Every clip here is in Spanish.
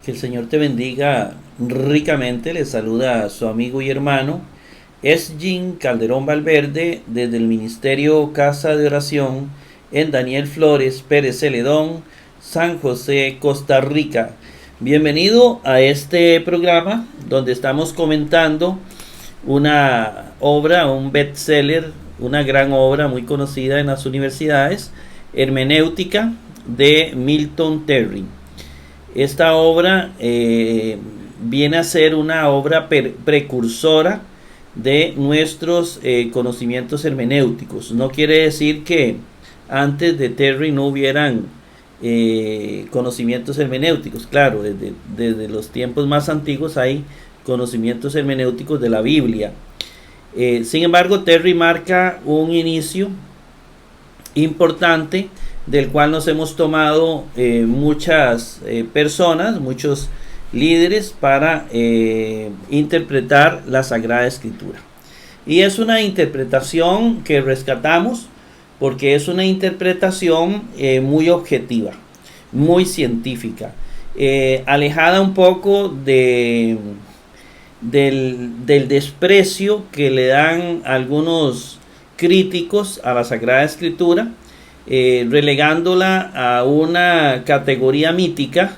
Que el Señor te bendiga ricamente. Le saluda a su amigo y hermano Esgin Calderón Valverde desde el Ministerio Casa de Oración en Daniel Flores Pérez Celedón, San José, Costa Rica. Bienvenido a este programa donde estamos comentando una obra, un bestseller, una gran obra muy conocida en las universidades, Hermenéutica de Milton Terry. Esta obra viene a ser una obra precursora de nuestros conocimientos hermenéuticos. No quiere decir que antes de Terry no hubieran conocimientos hermenéuticos. Claro, desde los tiempos más antiguos hay conocimientos hermenéuticos de la Biblia. Sin embargo, Terry marca un inicio importante del cual nos hemos tomado muchas personas, muchos líderes para interpretar la Sagrada Escritura. Y es una interpretación que rescatamos porque es una interpretación muy objetiva, muy científica, alejada un poco del desprecio que le dan algunos críticos a la Sagrada Escritura, relegándola a una categoría mítica,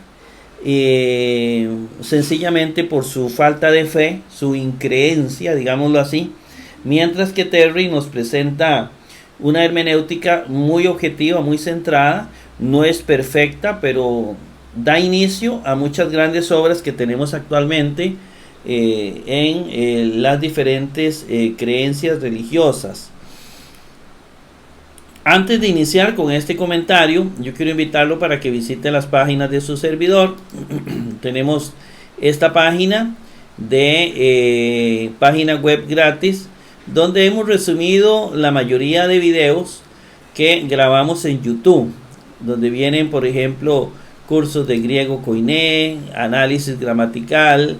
sencillamente por su falta de fe, su increencia, digámoslo así, mientras que Terry nos presenta una hermenéutica muy objetiva, muy centrada. No es perfecta, pero da inicio a muchas grandes obras que tenemos actualmente en las diferentes creencias religiosas. Antes de iniciar con este comentario, yo quiero invitarlo para que visite las páginas de su servidor. Tenemos esta página de página web gratis, donde hemos resumido la mayoría de videos que grabamos en YouTube, donde vienen, por ejemplo, cursos de griego koiné, análisis gramatical,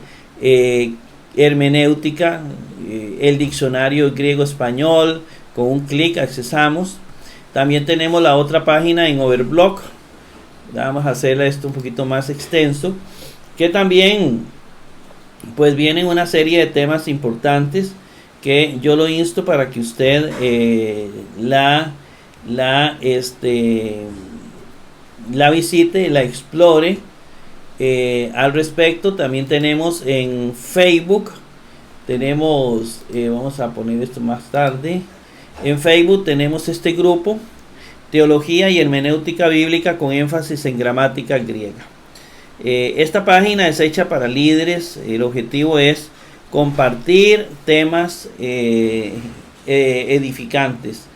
hermenéutica, el diccionario griego-español. Con un clic accesamos. También tenemos la otra página en Overblock. Vamos a hacerla esto un poquito más extenso, que también pues vienen una serie de temas importantes que yo lo insto para que usted la visite, la explore al respecto. También tenemos en Facebook, tenemos vamos a poner esto más tarde. En Facebook tenemos este grupo, Teología y Hermenéutica Bíblica con énfasis en gramática griega. Esta página es hecha para líderes. El objetivo es compartir temas edificantes,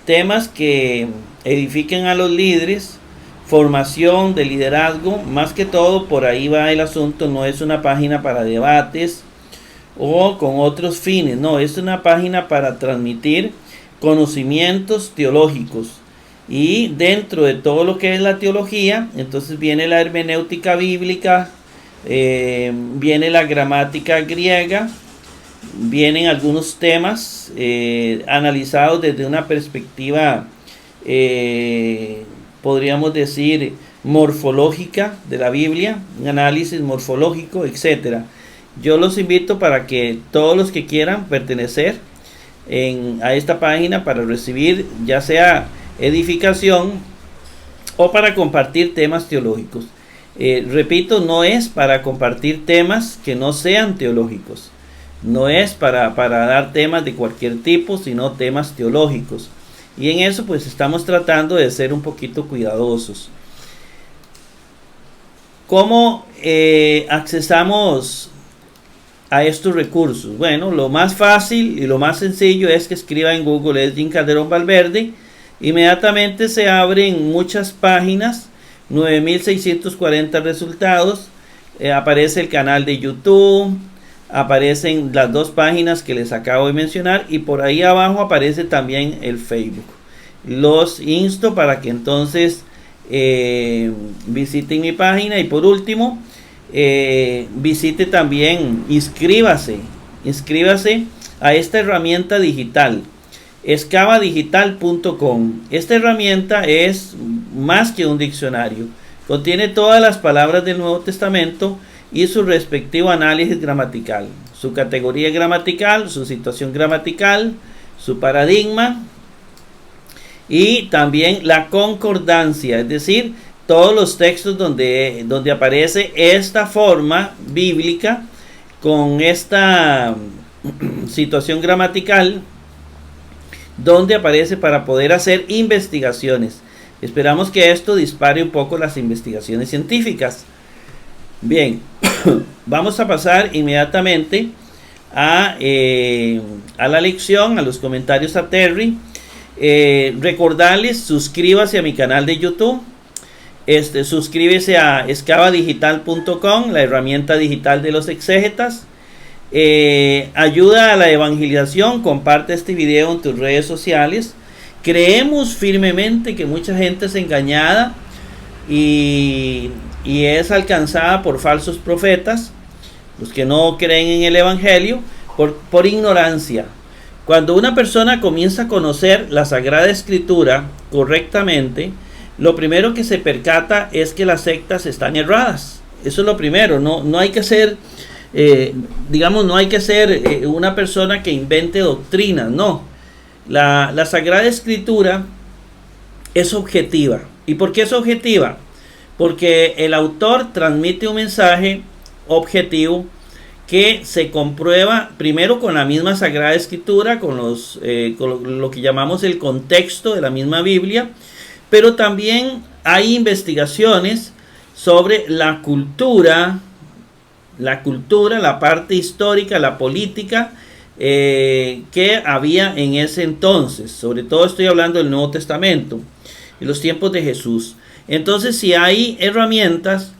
temas que edifiquen a los líderes, formación de liderazgo. Más que todo, por ahí va el asunto. No es una página para debates o con otros fines, no, es una página para transmitir conocimientos teológicos. Y dentro de todo lo que es la teología, entonces viene la hermenéutica bíblica, viene la gramática griega, vienen algunos temas analizados desde una perspectiva, podríamos decir, morfológica de la Biblia, un análisis morfológico, etcétera. Yo los invito para que todos los que quieran pertenecer a esta página para recibir ya sea edificación o para compartir temas teológicos. Repito, no es para compartir temas que no sean teológicos, no es para dar temas de cualquier tipo, sino temas teológicos, y en eso pues estamos tratando de ser un poquito cuidadosos. ¿Cómo accesamos a estos recursos? Bueno, lo más fácil y lo más sencillo es que escriba en Google Esgin Calderón Valverde. Inmediatamente se abren muchas páginas, 9640 resultados, aparece el canal de YouTube, aparecen las dos páginas que les acabo de mencionar, y por ahí abajo aparece también el Facebook. Los insto para que entonces visiten mi página, y por último visite también, inscríbase a esta herramienta digital, escavadigital.com. Esta herramienta es más que un diccionario, Contiene todas las palabras del Nuevo Testamento y su respectivo análisis gramatical, su categoría gramatical, su situación gramatical, su paradigma y también la concordancia, es decir, todos los textos donde aparece esta forma bíblica con esta situación gramatical, donde aparece para poder hacer investigaciones. Esperamos que esto dispare un poco las investigaciones científicas. Bien, vamos a pasar inmediatamente a la lección, a los comentarios a Terry. Recordarles, suscríbase a mi canal de YouTube. Suscríbese a excavadigital.com, la herramienta digital de los exégetas. Ayuda a la evangelización, comparte este video en tus redes sociales. Creemos firmemente que mucha gente es engañada y es alcanzada por falsos profetas, los que no creen en el evangelio, por ignorancia. Cuando una persona comienza a conocer la Sagrada Escritura correctamente, lo primero que se percata es que las sectas están erradas. Eso es lo primero. No hay que ser, no hay que ser una persona que invente doctrinas. No. La Sagrada Escritura es objetiva. ¿Y por qué es objetiva? Porque el autor transmite un mensaje objetivo que se comprueba primero con la misma Sagrada Escritura, con lo que llamamos el contexto de la misma Biblia, pero también hay investigaciones sobre la cultura, la parte histórica, la política que había en ese entonces. Sobre todo estoy hablando del Nuevo Testamento, en los tiempos de Jesús. Entonces, si hay herramientas,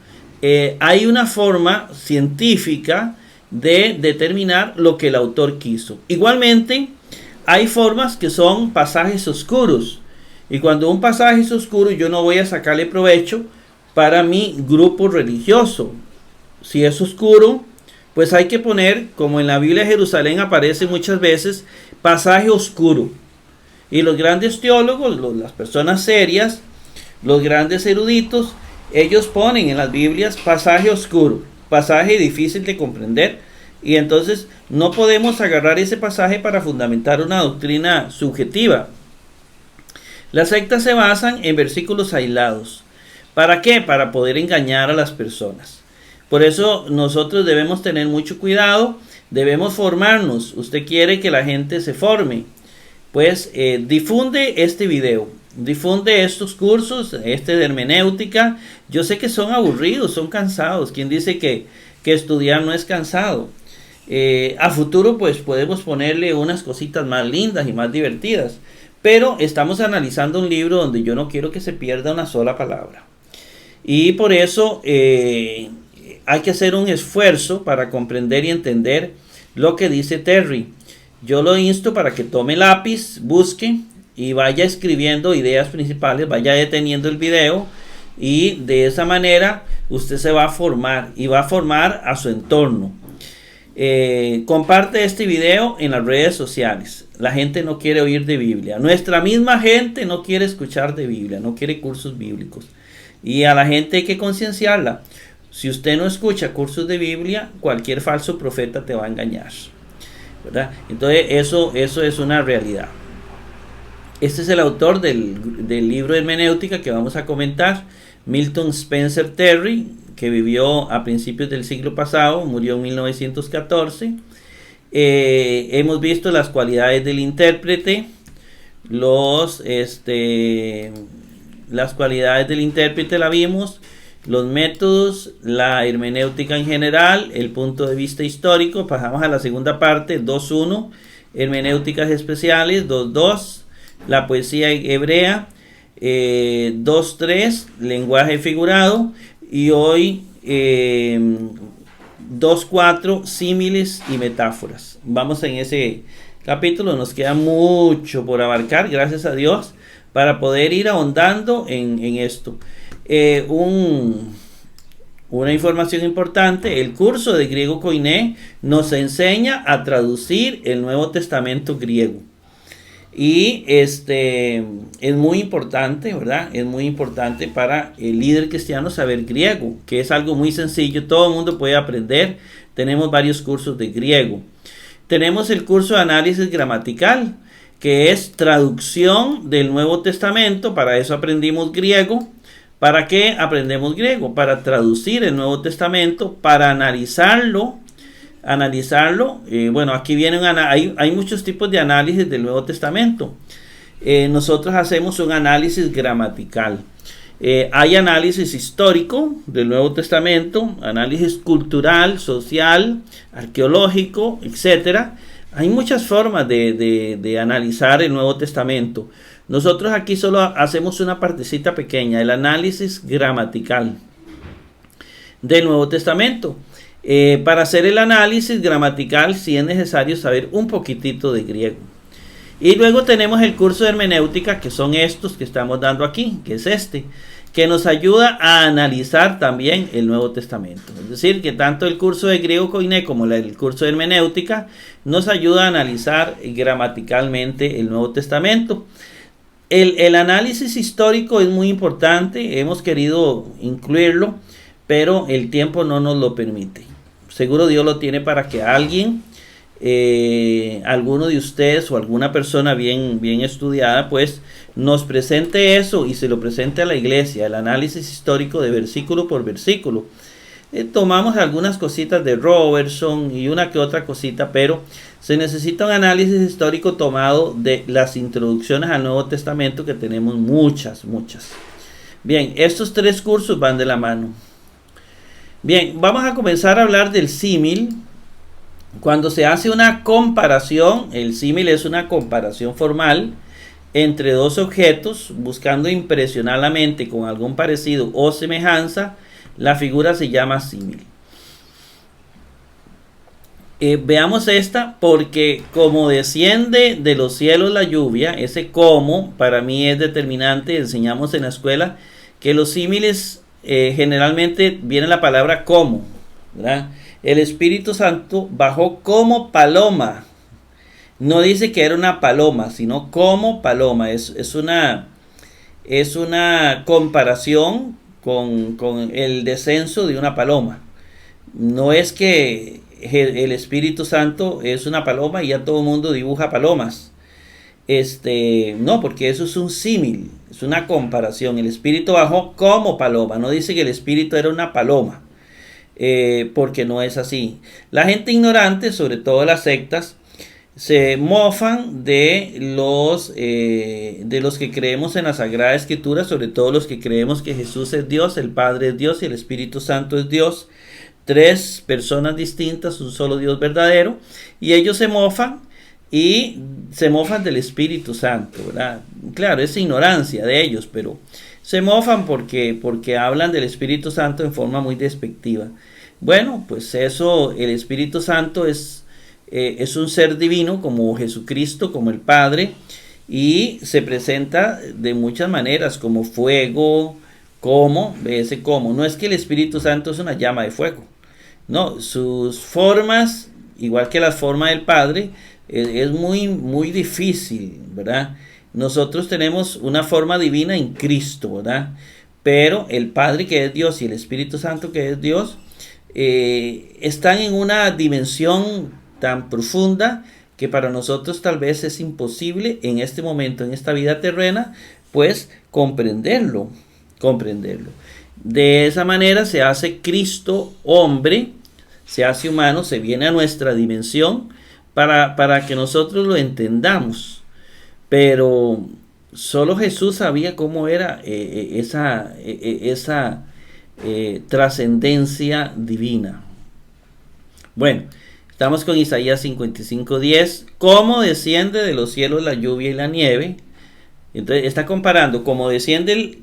hay una forma científica de determinar lo que el autor quiso. Igualmente, hay formas que son pasajes oscuros. Y cuando un pasaje es oscuro, yo no voy a sacarle provecho para mi grupo religioso. Si es oscuro, pues hay que poner, como en la Biblia de Jerusalén aparece muchas veces, pasaje oscuro. Y los grandes teólogos, las personas serias, los grandes eruditos, ellos ponen en las Biblias pasaje oscuro, pasaje difícil de comprender. Y entonces no podemos agarrar ese pasaje para fundamentar una doctrina subjetiva. Las sectas se basan en versículos aislados. ¿Para qué? Para poder engañar a las personas. Por eso nosotros debemos tener mucho cuidado, debemos formarnos. Usted quiere que la gente se forme, pues difunde este video, difunde estos cursos, de hermenéutica. Yo sé que son aburridos, son cansados. ¿Quién dice que estudiar no es cansado? A futuro pues podemos ponerle unas cositas más lindas y más divertidas. Pero estamos analizando un libro donde yo no quiero que se pierda una sola palabra. Y por eso hay que hacer un esfuerzo para comprender y entender lo que dice Terry. Yo lo insto para que tome lápiz, busque y vaya escribiendo ideas principales, vaya deteniendo el video, y de esa manera usted se va a formar y va a formar a su entorno. Comparte este video en las redes sociales. La gente no quiere oír de Biblia. Nuestra misma gente no quiere escuchar de Biblia, no quiere cursos bíblicos. Y a la gente hay que concienciarla. Si usted no escucha cursos de Biblia, cualquier falso profeta te va a engañar, ¿verdad? Entonces eso es una realidad. Este es el autor del libro de hermenéutica que vamos a comentar, Milton Spencer Terry, que vivió a principios del siglo pasado, murió en 1914. Hemos visto las cualidades del intérprete, las cualidades del intérprete la vimos, los métodos, la hermenéutica en general, el punto de vista histórico. Pasamos a la segunda parte, 2.1, hermenéuticas especiales, 2.2, la poesía hebrea, 2.3, lenguaje figurado, y hoy 2.4, símiles y metáforas. Vamos en ese capítulo, nos queda mucho por abarcar, gracias a Dios, para poder ir ahondando en esto. Una información importante: el curso de griego koiné nos enseña a traducir el Nuevo Testamento griego. Y es muy importante, ¿verdad? Es muy importante para el líder cristiano saber griego, que es algo muy sencillo, todo el mundo puede aprender. Tenemos varios cursos de griego. Tenemos el curso de análisis gramatical, que es traducción del Nuevo Testamento. Para eso aprendimos griego. ¿Para qué aprendemos griego? Para traducir el Nuevo Testamento, para analizarlo. Bueno, aquí vienen, hay muchos tipos de análisis del Nuevo Testamento. Nosotros hacemos un análisis gramatical. Hay análisis histórico del Nuevo Testamento, análisis cultural, social, arqueológico, etcétera. Hay muchas formas de analizar el Nuevo Testamento. Nosotros aquí solo hacemos una partecita pequeña, el análisis gramatical del Nuevo Testamento. Para hacer el análisis gramatical sí es necesario saber un poquitito de griego. Y luego tenemos el curso de hermenéutica, que son estos que estamos dando aquí, que es que nos ayuda a analizar también el Nuevo Testamento. Es decir, que tanto el curso de griego koiné como el curso de hermenéutica nos ayuda a analizar gramaticalmente el Nuevo Testamento. El análisis histórico es muy importante, hemos querido incluirlo, pero el tiempo no nos lo permite. Seguro Dios lo tiene para que alguien, alguno de ustedes o alguna persona bien estudiada, pues nos presente eso y se lo presente a la iglesia, el análisis histórico de versículo por versículo. Tomamos algunas cositas de Robertson y una que otra cosita, pero se necesita un análisis histórico tomado de las introducciones al Nuevo Testamento, que tenemos muchas. Bien, estos tres cursos van de la mano. Bien, vamos a comenzar a hablar del símil. Cuando se hace una comparación, el símil es una comparación formal entre dos objetos, buscando impresionar la mente con algún parecido o semejanza. La figura se llama símil. Veamos esta, porque como desciende de los cielos la lluvia, ese como para mí es determinante. Enseñamos en la escuela que los símiles generalmente viene la palabra como, ¿verdad? El Espíritu Santo bajó como paloma. No dice que era una paloma, sino como paloma. Es una comparación con el descenso de una paloma. No es que el Espíritu Santo es una paloma y ya todo el mundo dibuja palomas. No, porque eso es un símil, es una comparación. El Espíritu bajó como paloma. No dice que el Espíritu era una paloma, porque no es así. La gente ignorante, sobre todo las sectas, se mofan de los que creemos en la Sagrada Escritura, sobre todo los que creemos que Jesús es Dios, el Padre es Dios y el Espíritu Santo es Dios. Tres personas distintas, un solo Dios verdadero. Y ellos se mofan del Espíritu Santo, ¿verdad? Claro, es ignorancia de ellos, pero se mofan porque hablan del Espíritu Santo en forma muy despectiva. Bueno, pues eso, el Espíritu Santo es un ser divino como Jesucristo, como el Padre, y se presenta de muchas maneras, como fuego, no es que el Espíritu Santo es una llama de fuego, no, sus formas, igual que la forma del Padre, es muy difícil, ¿verdad? Nosotros tenemos una forma divina en Cristo, ¿verdad? Pero el Padre, que es Dios, y el Espíritu Santo, que es Dios, están en una dimensión tan profunda que para nosotros tal vez es imposible en este momento, en esta vida terrena, pues comprenderlo. De esa manera se hace Cristo hombre, se hace humano, se viene a nuestra dimensión para que nosotros lo entendamos. Pero solo Jesús sabía cómo era esa trascendencia divina. Bueno, estamos con Isaías 55:10. ¿Cómo desciende de los cielos la lluvia y la nieve? Entonces está comparando cómo desciende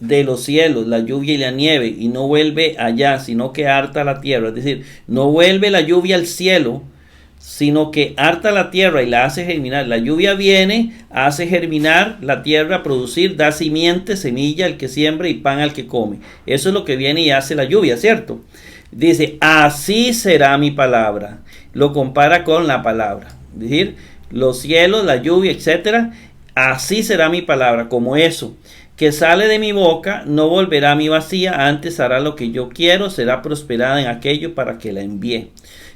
de los cielos la lluvia y la nieve y no vuelve allá, sino que harta la tierra. Es decir, no vuelve la lluvia al cielo, sino que harta la tierra y la hace germinar. La lluvia viene, hace germinar la tierra, producir, da simiente, semilla al que siembra y pan al que come. Eso es lo que viene y hace la lluvia, ¿cierto? Dice, así será mi palabra. Lo compara con la palabra. Es decir, los cielos, la lluvia, etcétera, así será mi palabra, como eso que sale de mi boca, no volverá a mí vacía, antes hará lo que yo quiero, será prosperada en aquello para que la envíe.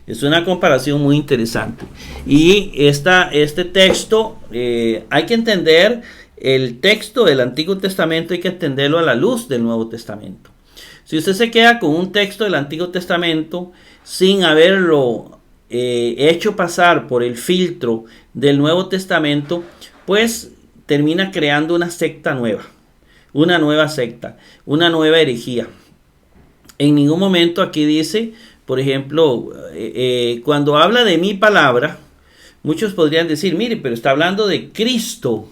Es una comparación muy interesante. Y este texto, hay que entender el texto del Antiguo Testamento, hay que entenderlo a la luz del Nuevo Testamento. Si usted se queda con un texto del Antiguo Testamento sin haberlo hecho pasar por el filtro del Nuevo Testamento, pues termina creando una secta nueva, una nueva secta, una nueva herejía. En ningún momento aquí dice, por ejemplo, cuando habla de mi palabra, muchos podrían decir, mire, pero está hablando de Cristo.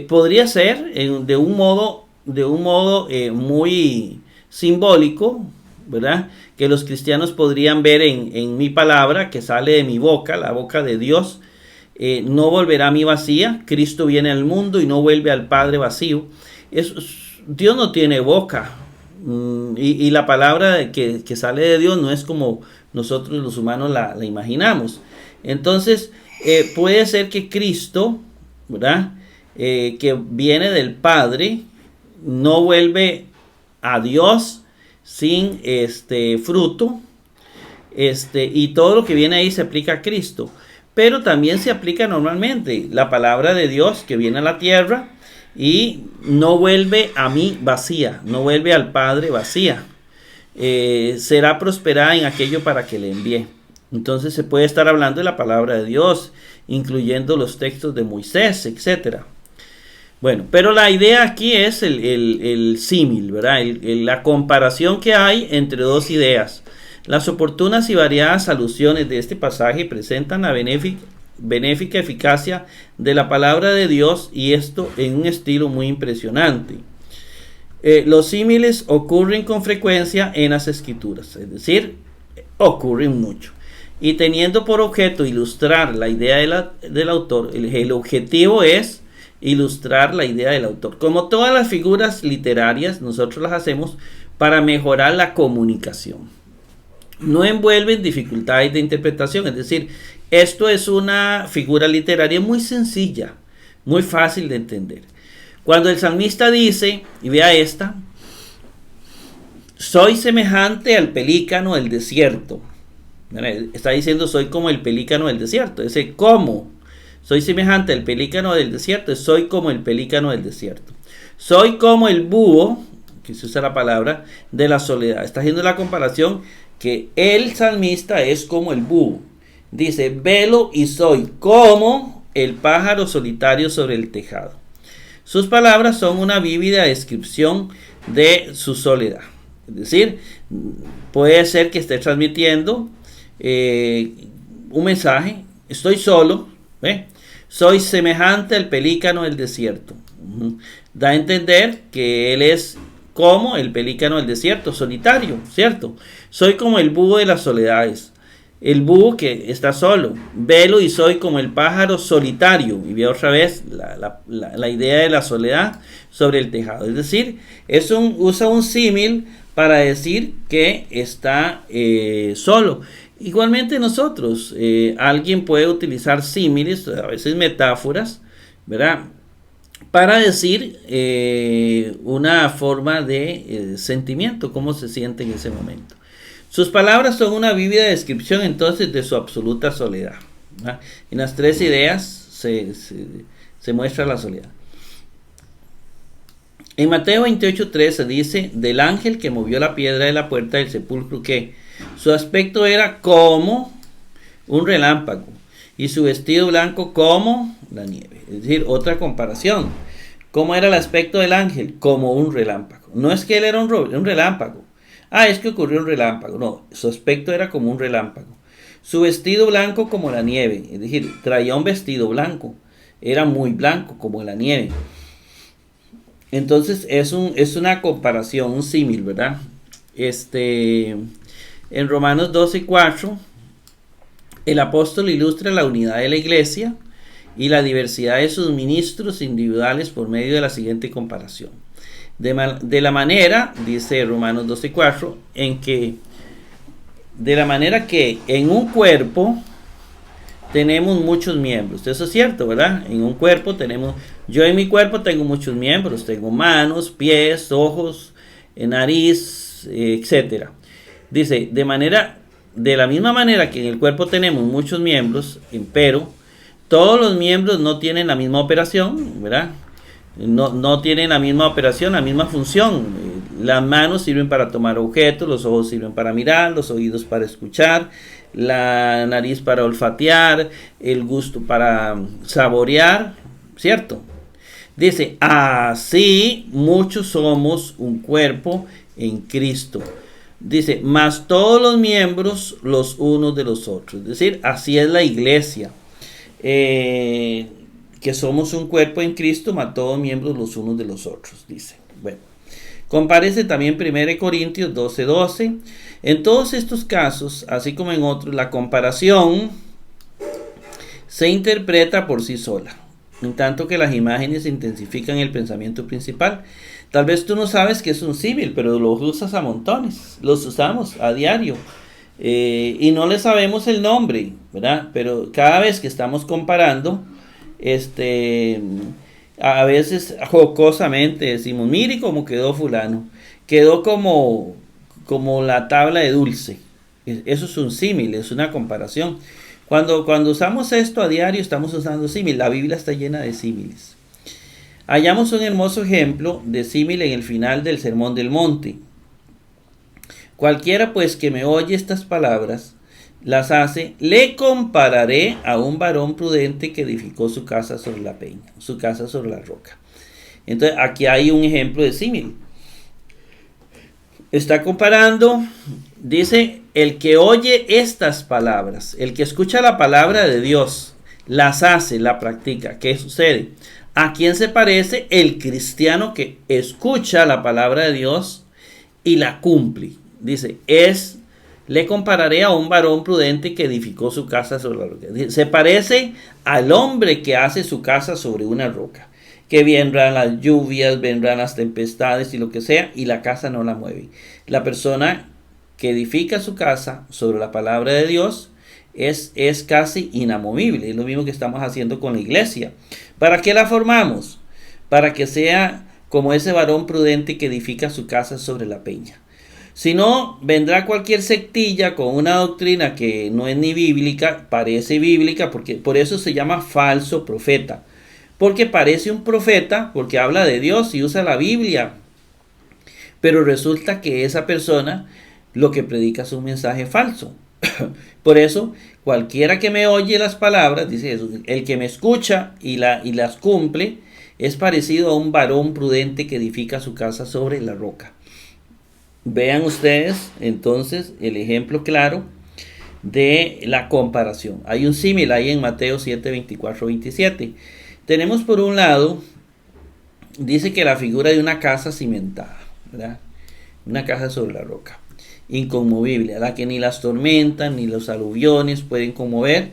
Podría ser de un modo muy simbólico, ¿verdad? Que los cristianos podrían ver en mi palabra que sale de mi boca, la boca de Dios. No volverá a mí vacía. Cristo viene al mundo y no vuelve al Padre vacío. Dios no tiene boca. Y la palabra que sale de Dios no es como nosotros los humanos la imaginamos. Entonces, puede ser que Cristo, ¿verdad? Que viene del Padre, no vuelve a Dios sin fruto. Y todo lo que viene ahí se aplica a Cristo. Pero también se aplica normalmente la palabra de Dios que viene a la tierra y no vuelve a mí vacía, no vuelve al Padre vacía. Será prosperada en aquello para que le envíe. Entonces se puede estar hablando de la palabra de Dios, incluyendo los textos de Moisés, etc. Bueno, pero la idea aquí es el símil, ¿verdad? La comparación que hay entre dos ideas. Las oportunas y variadas alusiones de este pasaje presentan la benéfica eficacia de la palabra de Dios, y esto en un estilo muy impresionante. Los símiles ocurren con frecuencia en las escrituras, es decir, ocurren mucho. Y teniendo por objeto ilustrar la idea del autor, el objetivo es ilustrar la idea del autor. Como todas las figuras literarias, nosotros las hacemos para mejorar la comunicación. No envuelven dificultades de interpretación, es decir, esto es una figura literaria muy sencilla, muy fácil de entender. Cuando el salmista dice, y vea esta, soy semejante al pelícano del desierto. Está diciendo soy como el pelícano del desierto. Ese cómo, soy semejante al pelícano del desierto, soy como el pelícano del desierto. Soy como el búho, que se usa la palabra, de la soledad. Está haciendo la comparación que el salmista es como el búho. Dice, velo y soy como el pájaro solitario sobre el tejado. Sus palabras son una vívida descripción de su soledad. Es decir, puede ser que esté transmitiendo un mensaje. Estoy solo, soy semejante al pelícano del desierto. Da a entender que él es como el pelícano del desierto, solitario, ¿cierto? Soy como el búho de las soledades, el búho que está solo. Velo y soy como el pájaro solitario. Y ve otra vez la idea de la soledad sobre el tejado. Es decir, usa un símil para decir que está solo. Igualmente nosotros, alguien puede utilizar símiles, a veces metáforas, ¿verdad?, para decir una forma de sentimiento, cómo se siente en ese momento. Sus palabras son una vívida descripción entonces de su absoluta soledad, ¿verdad? En las tres ideas se muestra la soledad. En Mateo 28:13 dice, del ángel que movió la piedra de la puerta del sepulcro, que su aspecto era como un relámpago y su vestido blanco como la nieve. Es decir, otra comparación. ¿Cómo era el aspecto del ángel? Como un relámpago. No es que él era un relámpago. Es que ocurrió un relámpago. No, su aspecto era como un relámpago. Su vestido blanco como la nieve. Es decir, traía un vestido blanco. Era muy blanco como la nieve. Entonces es una comparación, un símil, ¿verdad? En Romanos 12:4, el apóstol ilustra la unidad de la iglesia y la diversidad de sus ministros individuales por medio de la siguiente comparación. De la manera, dice Romanos 12:4, de la manera que en un cuerpo tenemos muchos miembros. Eso es cierto, ¿verdad? En un cuerpo tenemos, yo en mi cuerpo tengo muchos miembros, tengo manos, pies, ojos, nariz, etcétera. Dice, de la misma manera que en el cuerpo tenemos muchos miembros, pero todos los miembros no tienen la misma operación, ¿verdad? No tienen la misma operación, la misma función. Las manos sirven para tomar objetos, los ojos sirven para mirar, los oídos para escuchar, la nariz para olfatear, el gusto para saborear, ¿cierto? Dice, así muchos somos un cuerpo en Cristo. Dice, más todos los miembros los unos de los otros. Es decir, así es la iglesia. Que somos un cuerpo en Cristo, más todos miembros los unos de los otros, dice. Bueno, compárese también 1 Corintios 12:12. En todos estos casos, así como en otros, la comparación se interpreta por sí sola, en tanto que las imágenes intensifican el pensamiento principal. Tal vez tú no sabes que es un símil, pero los usas a montones, los usamos a diario. Y no le sabemos el nombre, ¿verdad? Pero cada vez que estamos comparando, a veces jocosamente decimos, mire cómo quedó fulano, quedó como la tabla de dulce. Eso es un símil, es una comparación. Cuando usamos esto a diario, estamos usando símil. La Biblia está llena de símiles. Hallamos un hermoso ejemplo de símil en el final del Sermón del Monte. Cualquiera pues que me oye estas palabras, las hace, le compararé a un varón prudente que edificó su casa sobre la peña, su casa sobre la roca. Entonces aquí hay un ejemplo de símil. Está comparando, dice, el que oye estas palabras, el que escucha la palabra de Dios, las hace, la practica. ¿Qué sucede? ¿A quién se parece? El cristiano que escucha la palabra de Dios y la cumple. Dice, le compararé a un varón prudente que edificó su casa sobre la roca. Se parece al hombre que hace su casa sobre una roca. Que vendrán las lluvias, vendrán las tempestades y lo que sea, y la casa no la mueve. La persona que edifica su casa sobre la palabra de Dios es casi inamovible. Es lo mismo que estamos haciendo con la iglesia. ¿Para qué la formamos? Para que sea como ese varón prudente que edifica su casa sobre la peña. Si no, vendrá cualquier sectilla con una doctrina que no es ni bíblica, parece bíblica, porque por eso se llama falso profeta. Porque parece un profeta, porque habla de Dios y usa la Biblia. Pero resulta que esa persona lo que predica es un mensaje falso. Por eso, cualquiera que me oye las palabras, dice Jesús, el que me escucha y las cumple, es parecido a un varón prudente que edifica su casa sobre la roca. Vean ustedes entonces el ejemplo claro de la comparación. Hay un símil ahí en Mateo 7, 24, 27. Tenemos por un lado, dice que la figura de una casa cimentada, ¿verdad? Una casa sobre la roca, inconmovible, a la que ni las tormentas ni los aluviones pueden conmover.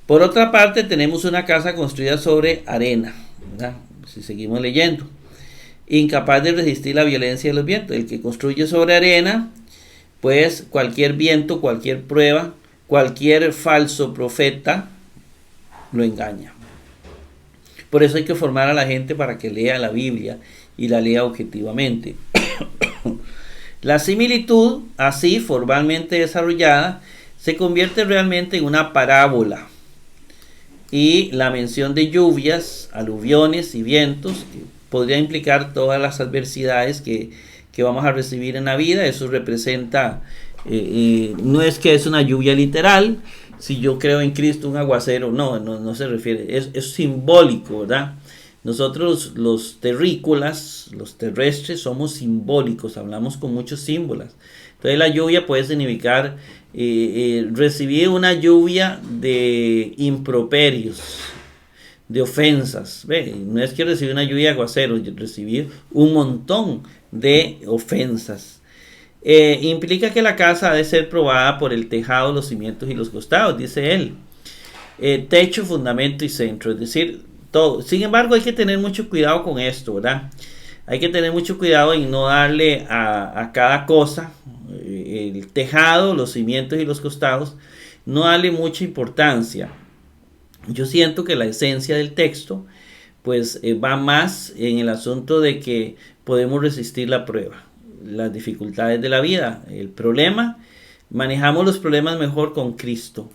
Por otra parte, tenemos una casa construida sobre arena, ¿verdad? Si seguimos leyendo, incapaz de resistir la violencia de los vientos. El que construye sobre arena, pues cualquier viento, cualquier prueba, cualquier falso profeta lo engaña. Por eso hay que formar a la gente para que lea la Biblia y la lea objetivamente. La similitud, así formalmente desarrollada, se convierte realmente en una parábola. Y la mención de lluvias, aluviones y vientos, que podría implicar todas las adversidades que vamos a recibir en la vida. Eso representa, no es que es una lluvia literal. Si yo creo en Cristo, un aguacero, no se refiere, es simbólico, ¿verdad? Nosotros los terrícolas, los terrestres, somos simbólicos, hablamos con muchos símbolos. Entonces la lluvia puede significar recibir una lluvia de improperios, de ofensas. ¿Ve? No es que recibir una lluvia de aguacero, recibir un montón de ofensas. Implica que la casa ha de ser probada por el tejado, los cimientos y los costados, dice él. Techo, fundamento y centro, es decir, todo. Sin embargo, hay que tener mucho cuidado con esto, ¿verdad? Hay que tener mucho cuidado en no darle a cada cosa, el tejado, los cimientos y los costados, no darle mucha importancia. Yo siento que la esencia del texto pues va más en el asunto de que podemos resistir la prueba, las dificultades de la vida, el problema, manejamos los problemas mejor con Cristo.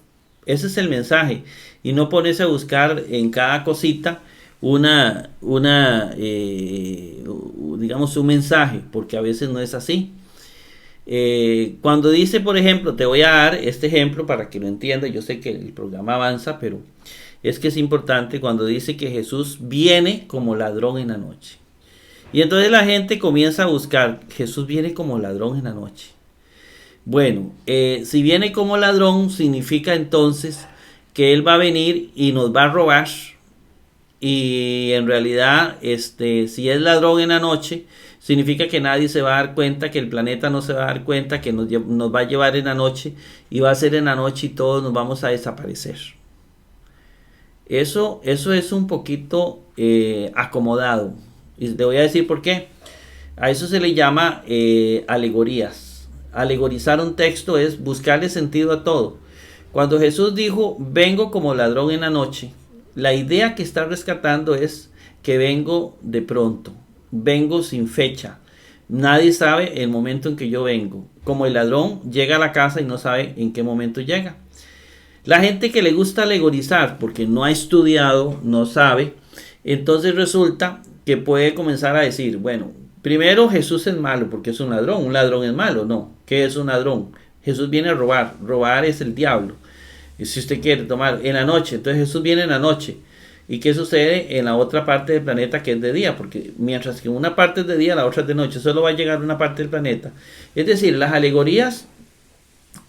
Ese es el mensaje. Y no ponerse a buscar en cada cosita digamos, un mensaje, porque a veces no es así. Cuando dice, por ejemplo, te voy a dar este ejemplo para que lo entienda, yo sé que el programa avanza, pero es que es importante cuando dice que Jesús viene como ladrón en la noche. Y entonces la gente comienza a buscar, Jesús viene como ladrón en la noche. Bueno, si viene como ladrón, significa entonces que Él va a venir y nos va a robar. Y en realidad, si es ladrón en la noche, significa que nadie se va a dar cuenta, que el planeta no se va a dar cuenta, que nos va a llevar en la noche y va a ser en la noche y todos nos vamos a desaparecer. Eso es un poquito acomodado. Y te voy a decir por qué. A eso se le llama alegorías. Alegorizar un texto es buscarle sentido a todo. Cuando Jesús dijo, vengo como ladrón en la noche, la idea que está rescatando es que vengo de pronto, vengo sin fecha. Nadie sabe el momento en que yo vengo. Como el ladrón llega a la casa y no sabe en qué momento llega. La gente que le gusta alegorizar porque no ha estudiado, no sabe, entonces resulta que puede comenzar a decir, bueno, primero Jesús es malo porque es un ladrón es malo, no, ¿qué es un ladrón? Jesús viene a robar, robar es el diablo. Y si usted quiere tomar en la noche, entonces Jesús viene en la noche. ¿Y qué sucede en la otra parte del planeta que es de día? Porque mientras que una parte es de día, la otra es de noche, solo va a llegar una parte del planeta. Es decir, las alegorías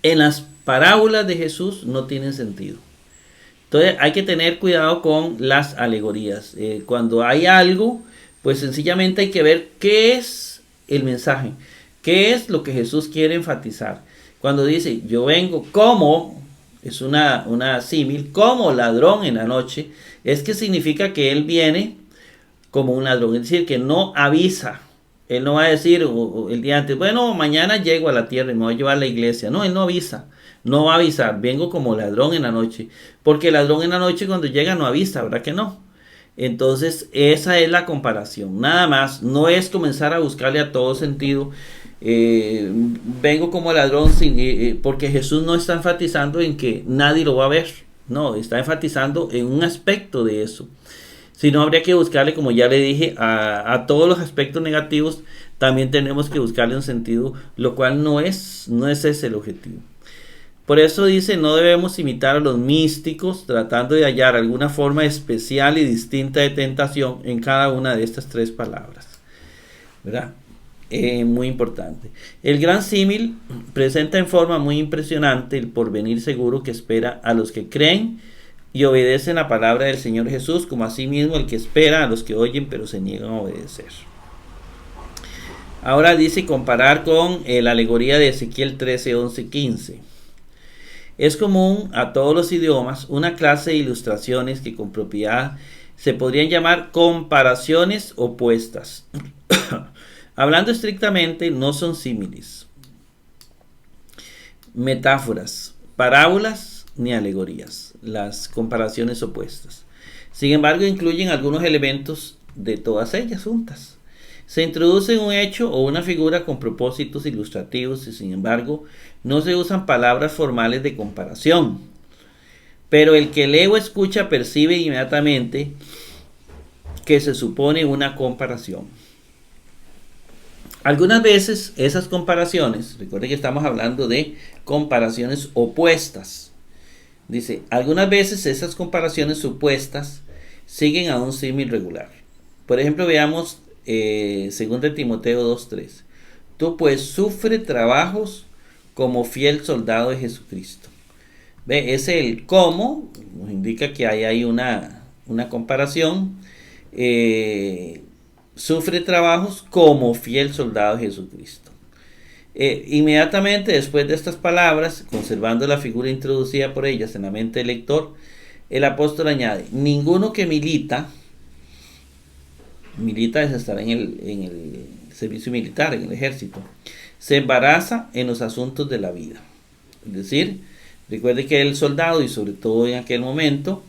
en las parábolas de Jesús no tienen sentido. Entonces hay que tener cuidado con las alegorías. Cuando hay algo, pues sencillamente hay que ver qué es el mensaje, qué es lo que Jesús quiere enfatizar. Cuando dice, yo vengo como, es una símil, como ladrón en la noche, es que significa que Él viene como un ladrón, es decir, que no avisa. Él no va a decir el día antes, bueno, mañana llego a la tierra y me voy a llevar a la iglesia. No, Él no avisa. No va a avisar, vengo como ladrón en la noche. Porque el ladrón en la noche cuando llega no avisa, ¿verdad que no? Entonces, esa es la comparación. Nada más, no es comenzar a buscarle a todo sentido. Vengo como ladrón porque Jesús no está enfatizando en que nadie lo va a ver. No, está enfatizando en un aspecto de eso. Si no, habría que buscarle, como ya le dije, a todos los aspectos negativos, también tenemos que buscarle un sentido, lo cual no es ese el objetivo. Por eso dice, no debemos imitar a los místicos, tratando de hallar alguna forma especial y distinta de tentación en cada una de estas tres palabras. ¿Verdad? Muy importante. El gran símil presenta en forma muy impresionante el porvenir seguro que espera a los que creen y obedecen la palabra del Señor Jesús, como asimismo el que espera a los que oyen pero se niegan a obedecer. Ahora dice comparar con la alegoría de Ezequiel 13, 11, 15. Es común a todos los idiomas una clase de ilustraciones que con propiedad se podrían llamar comparaciones opuestas. Hablando estrictamente, no son símiles, metáforas, parábolas ni alegorías, las comparaciones opuestas. Sin embargo, incluyen algunos elementos de todas ellas juntas. Se introduce un hecho o una figura con propósitos ilustrativos y sin embargo no se usan palabras formales de comparación. Pero el que lee o escucha percibe inmediatamente que se supone una comparación. Algunas veces esas comparaciones, recuerden que estamos hablando de comparaciones opuestas. Dice, algunas veces esas comparaciones supuestas siguen a un símil regular. Por ejemplo, veamos 2 Timoteo 2:3. Tú pues sufre trabajos como fiel soldado de Jesucristo. Ve, ese el cómo nos indica que hay una comparación. Sufre trabajos como fiel soldado de Jesucristo. Inmediatamente después de estas palabras, conservando la figura introducida por ellas en la mente del lector, el apóstol añade, ninguno que milita es estar en el servicio militar, en el ejército, se embaraza en los asuntos de la vida. Es decir, recuerde que el soldado, y sobre todo en aquel momento,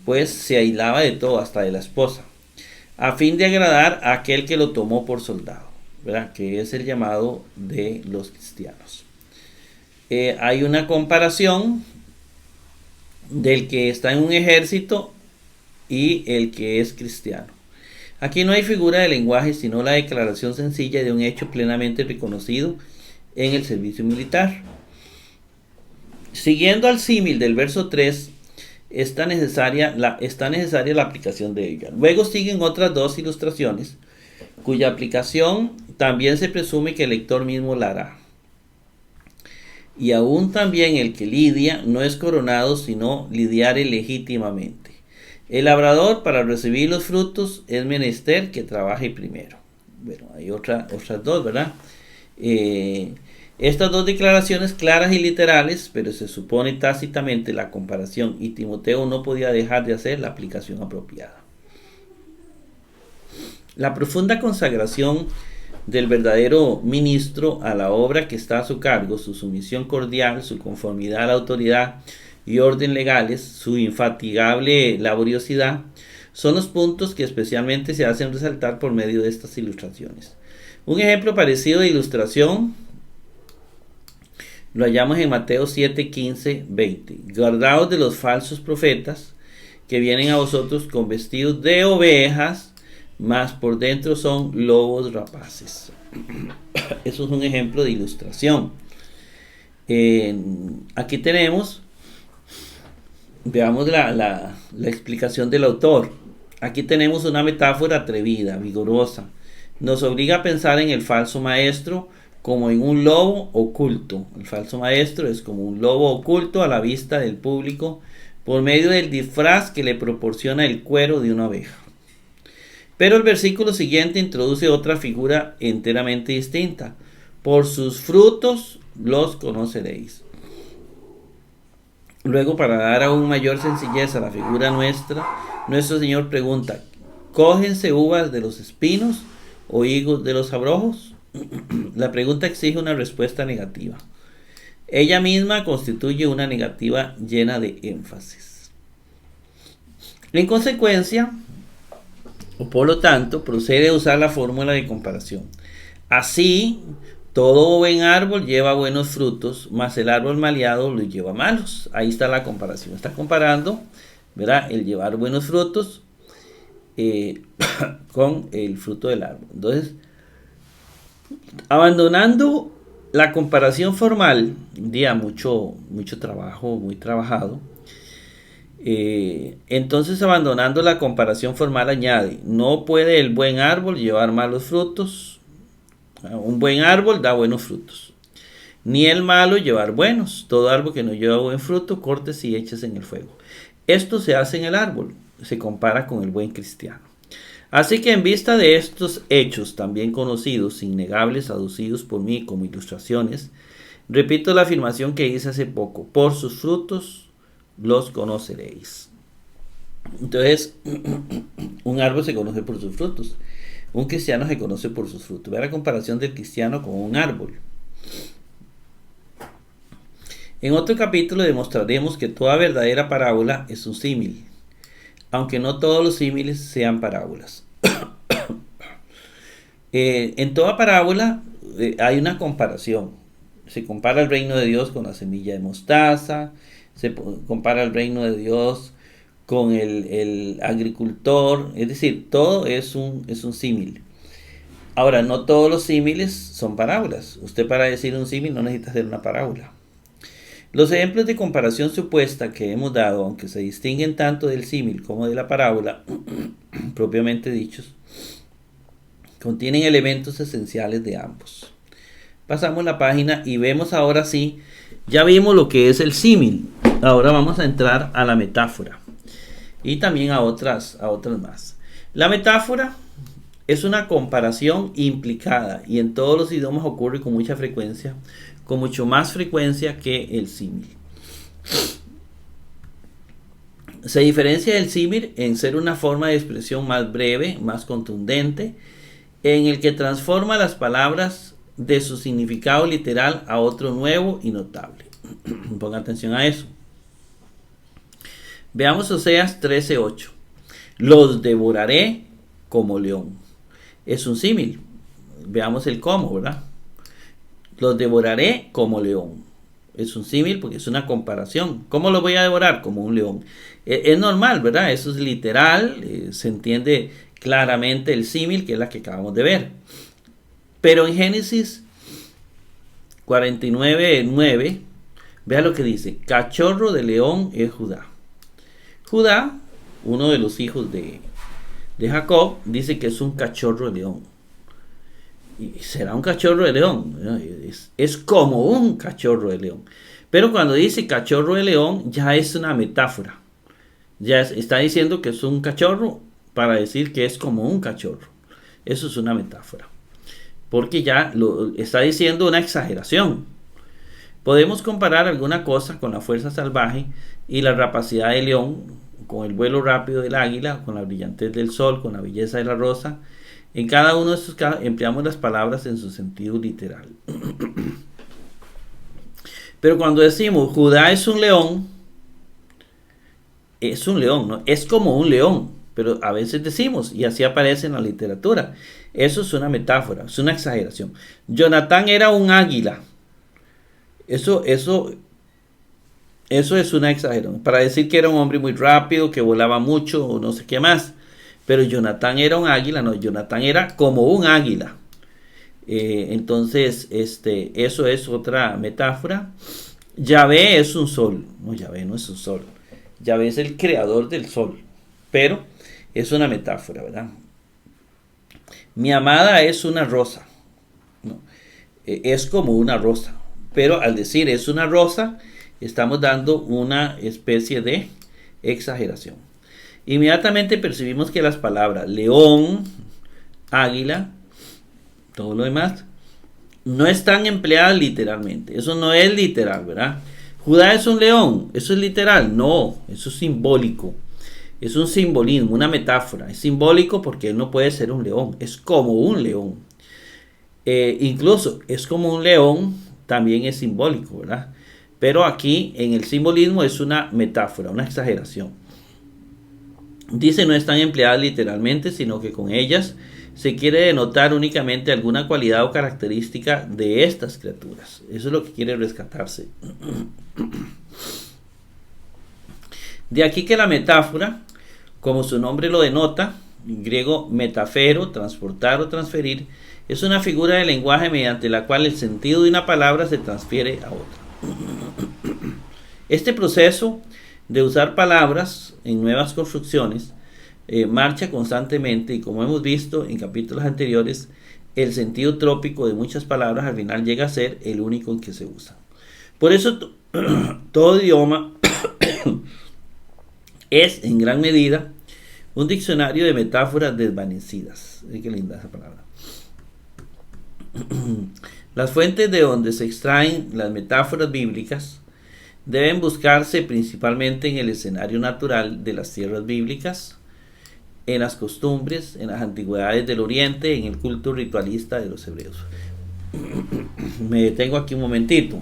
pues se aislaba de todo, hasta de la esposa, a fin de agradar a aquel que lo tomó por soldado, ¿verdad? Que es el llamado de los cristianos. Hay una comparación del que está en un ejército y el que es cristiano. Aquí no hay figura de lenguaje, sino la declaración sencilla de un hecho plenamente reconocido en el servicio militar. Siguiendo al símil del verso 3, está necesaria la aplicación de ella. Luego siguen otras dos ilustraciones, cuya aplicación también se presume que el lector mismo la hará. Y aún también el que lidia no es coronado, sino lidiare legítimamente. El labrador, para recibir los frutos, es menester que trabaje primero. Bueno, hay otras dos, ¿verdad? Estas dos declaraciones claras y literales, pero se supone tácitamente la comparación, y Timoteo no podía dejar de hacer la aplicación apropiada. La profunda consagración del verdadero ministro a la obra que está a su cargo, su sumisión cordial, su conformidad a la autoridad y orden legales, su infatigable laboriosidad, son los puntos que especialmente se hacen resaltar por medio de estas ilustraciones. Un ejemplo parecido de ilustración lo hallamos en Mateo 7, 15, 20. Guardaos de los falsos profetas que vienen a vosotros con vestidos de ovejas, mas por dentro son lobos rapaces. Eso es un ejemplo de ilustración. Aquí tenemos, veamos la explicación del autor. Aquí tenemos una metáfora atrevida, vigorosa. Nos obliga a pensar en el falso maestro como en un lobo oculto. El falso maestro es como un lobo oculto a la vista del público por medio del disfraz que le proporciona el cuero de una oveja. Pero el versículo siguiente introduce otra figura enteramente distinta. Por sus frutos los conoceréis. Luego, para dar aún mayor sencillez a la figura nuestra, nuestro Señor pregunta: ¿cógense uvas de los espinos o higos de los abrojos? La pregunta exige una respuesta negativa. Ella misma constituye una negativa llena de énfasis. En consecuencia, o por lo tanto, procede a usar la fórmula de comparación. Así, todo buen árbol lleva buenos frutos, mas el árbol maleado los lleva malos. Ahí está la comparación. Está comparando, ¿verdad?, el llevar buenos frutos con el fruto del árbol. Entonces, abandonando la comparación formal, un día mucho trabajo, muy trabajado. Entonces, abandonando la comparación formal, añade: no puede el buen árbol llevar malos frutos. Un buen árbol da buenos frutos, ni el malo llevar buenos. Todo árbol que no lleva buen fruto, cortes y eches en el fuego. Esto se hace en el árbol, se compara con el buen cristiano. Así que, en vista de estos hechos también conocidos, innegables, aducidos por mí como ilustraciones, repito la afirmación que hice hace poco: por sus frutos los conoceréis. Entonces, un árbol se conoce por sus frutos. Un cristiano se conoce por sus frutos. Ve la comparación del cristiano con un árbol. En otro capítulo demostraremos que toda verdadera parábola es un símil, aunque no todos los símiles sean parábolas. En toda parábola hay una comparación. Se compara el reino de Dios con la semilla de mostaza, se compara el reino de Dios con el agricultor, es decir, todo es un símil. Ahora, no todos los símiles son parábolas. Usted, para decir un símil, no necesita hacer una parábola. Los ejemplos de comparación supuesta que hemos dado, aunque se distinguen tanto del símil como de la parábola propiamente dichos, contienen elementos esenciales de ambos. Pasamos la página y vemos ahora sí, ya vimos lo que es el símil. Ahora vamos a entrar a la metáfora y también a otras más. La metáfora es una comparación implicada y en todos los idiomas ocurre con mucha frecuencia, con mucho más frecuencia que el símil. Se diferencia del símil en ser una forma de expresión más breve, más contundente, en el que transforma las palabras de su significado literal a otro nuevo y notable. Pongan atención a eso. Veamos Oseas 13:8. Los devoraré como león. Es un símil. Veamos el cómo, ¿verdad? Los devoraré como león. Es un símil porque es una comparación. ¿Cómo lo voy a devorar? Como un león. Es normal, ¿verdad? Eso es literal. Se entiende claramente el símil, que es la que acabamos de ver. Pero en Génesis 49:9, vea lo que dice. Cachorro de león es Judá. Judá, uno de los hijos de Jacob, dice que es un cachorro de león. Y será un cachorro de león. Es como un cachorro de león. Pero cuando dice cachorro de león, ya es una metáfora. Ya está diciendo que es un cachorro para decir que es como un cachorro. Eso es una metáfora. Porque ya lo está diciendo una exageración. Podemos comparar alguna cosa con la fuerza salvaje y la rapacidad del león, con el vuelo rápido del águila, con la brillantez del sol, con la belleza de la rosa. En cada uno de estos casos empleamos las palabras en su sentido literal. Pero cuando decimos Judá es un león, ¿no? Es como un león, pero a veces decimos, y así aparece en la literatura, eso es una metáfora, es una exageración. Jonatán era un águila. Eso es una exageración. Para decir que era un hombre muy rápido, que volaba mucho, o no sé qué más. Pero Jonatán era un águila, no, Jonatán era como un águila. Entonces, eso es otra metáfora. Yahvé es un sol. No, Yahvé no es un sol. Yahvé es el creador del sol. Pero es una metáfora, ¿verdad? Mi amada es una rosa. No, es como una rosa. Pero al decir es una rosa, estamos dando una especie de exageración. Inmediatamente percibimos que las palabras león, águila, todo lo demás, no están empleadas literalmente. Eso no es literal, ¿verdad? Judá es un león, ¿eso es literal? No, eso es simbólico. Es un simbolismo, una metáfora. Es simbólico porque él no puede ser un león, es como un león. Incluso es como un león, también es simbólico, ¿verdad? Pero aquí en el simbolismo es una metáfora, una exageración. Dice no están empleadas literalmente, sino que con ellas se quiere denotar únicamente alguna cualidad o característica de estas criaturas. Eso es lo que quiere rescatarse. De aquí que la metáfora, como su nombre lo denota, en griego metafero, transportar o transferir, es una figura de lenguaje mediante la cual el sentido de una palabra se transfiere a otra. Este proceso de usar palabras en nuevas construcciones marcha constantemente, y como hemos visto en capítulos anteriores, el sentido trópico de muchas palabras al final llega a ser el único en que se usa. Por eso todo idioma es en gran medida un diccionario de metáforas desvanecidas. Qué linda esa palabra. Las fuentes de donde se extraen las metáforas bíblicas deben buscarse principalmente en el escenario natural de las tierras bíblicas, en las costumbres, en las antigüedades del Oriente, en el culto ritualista de los hebreos. Me detengo aquí un momentito.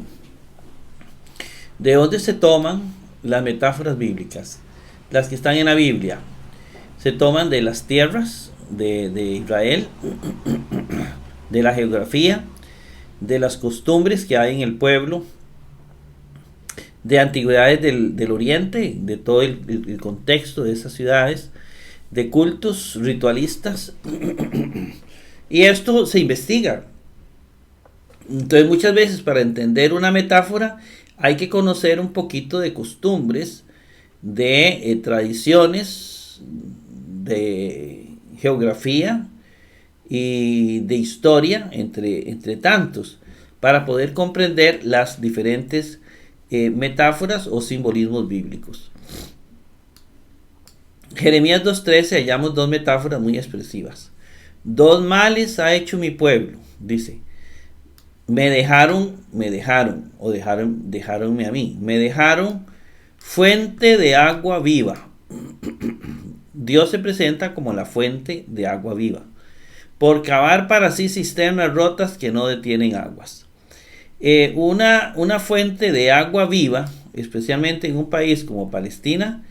¿De dónde se toman las metáforas bíblicas? Las que están en la Biblia. Se toman de las tierras de Israel, de la geografía, de las costumbres que hay en el pueblo, de antigüedades del Oriente, de todo el contexto de esas ciudades, de cultos ritualistas, y esto se investiga. Entonces muchas veces para entender una metáfora hay que conocer un poquito de costumbres, de tradiciones, de geografía y de historia, entre tantos, para poder comprender las diferentes metáforas o simbolismos bíblicos. Jeremías 2:13 hallamos dos metáforas muy expresivas. Dos males ha hecho mi pueblo, dice. Dejáronme a mí. Me dejaron fuente de agua viva. Dios se presenta como la fuente de agua viva, por cavar para sí cisternas rotas que no detienen aguas. Una fuente de agua viva, especialmente en un país como Palestina,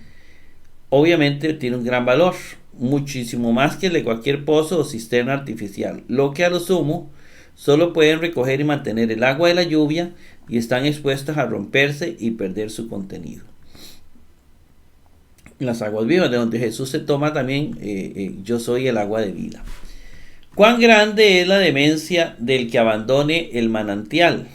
obviamente tiene un gran valor, muchísimo más que el de cualquier pozo o cisterna artificial, lo que a lo sumo solo pueden recoger y mantener el agua de la lluvia y están expuestas a romperse y perder su contenido. Las aguas vivas, de donde Jesús se toma también, yo soy el agua de vida. ¿Cuán grande es la demencia del que abandone el manantial,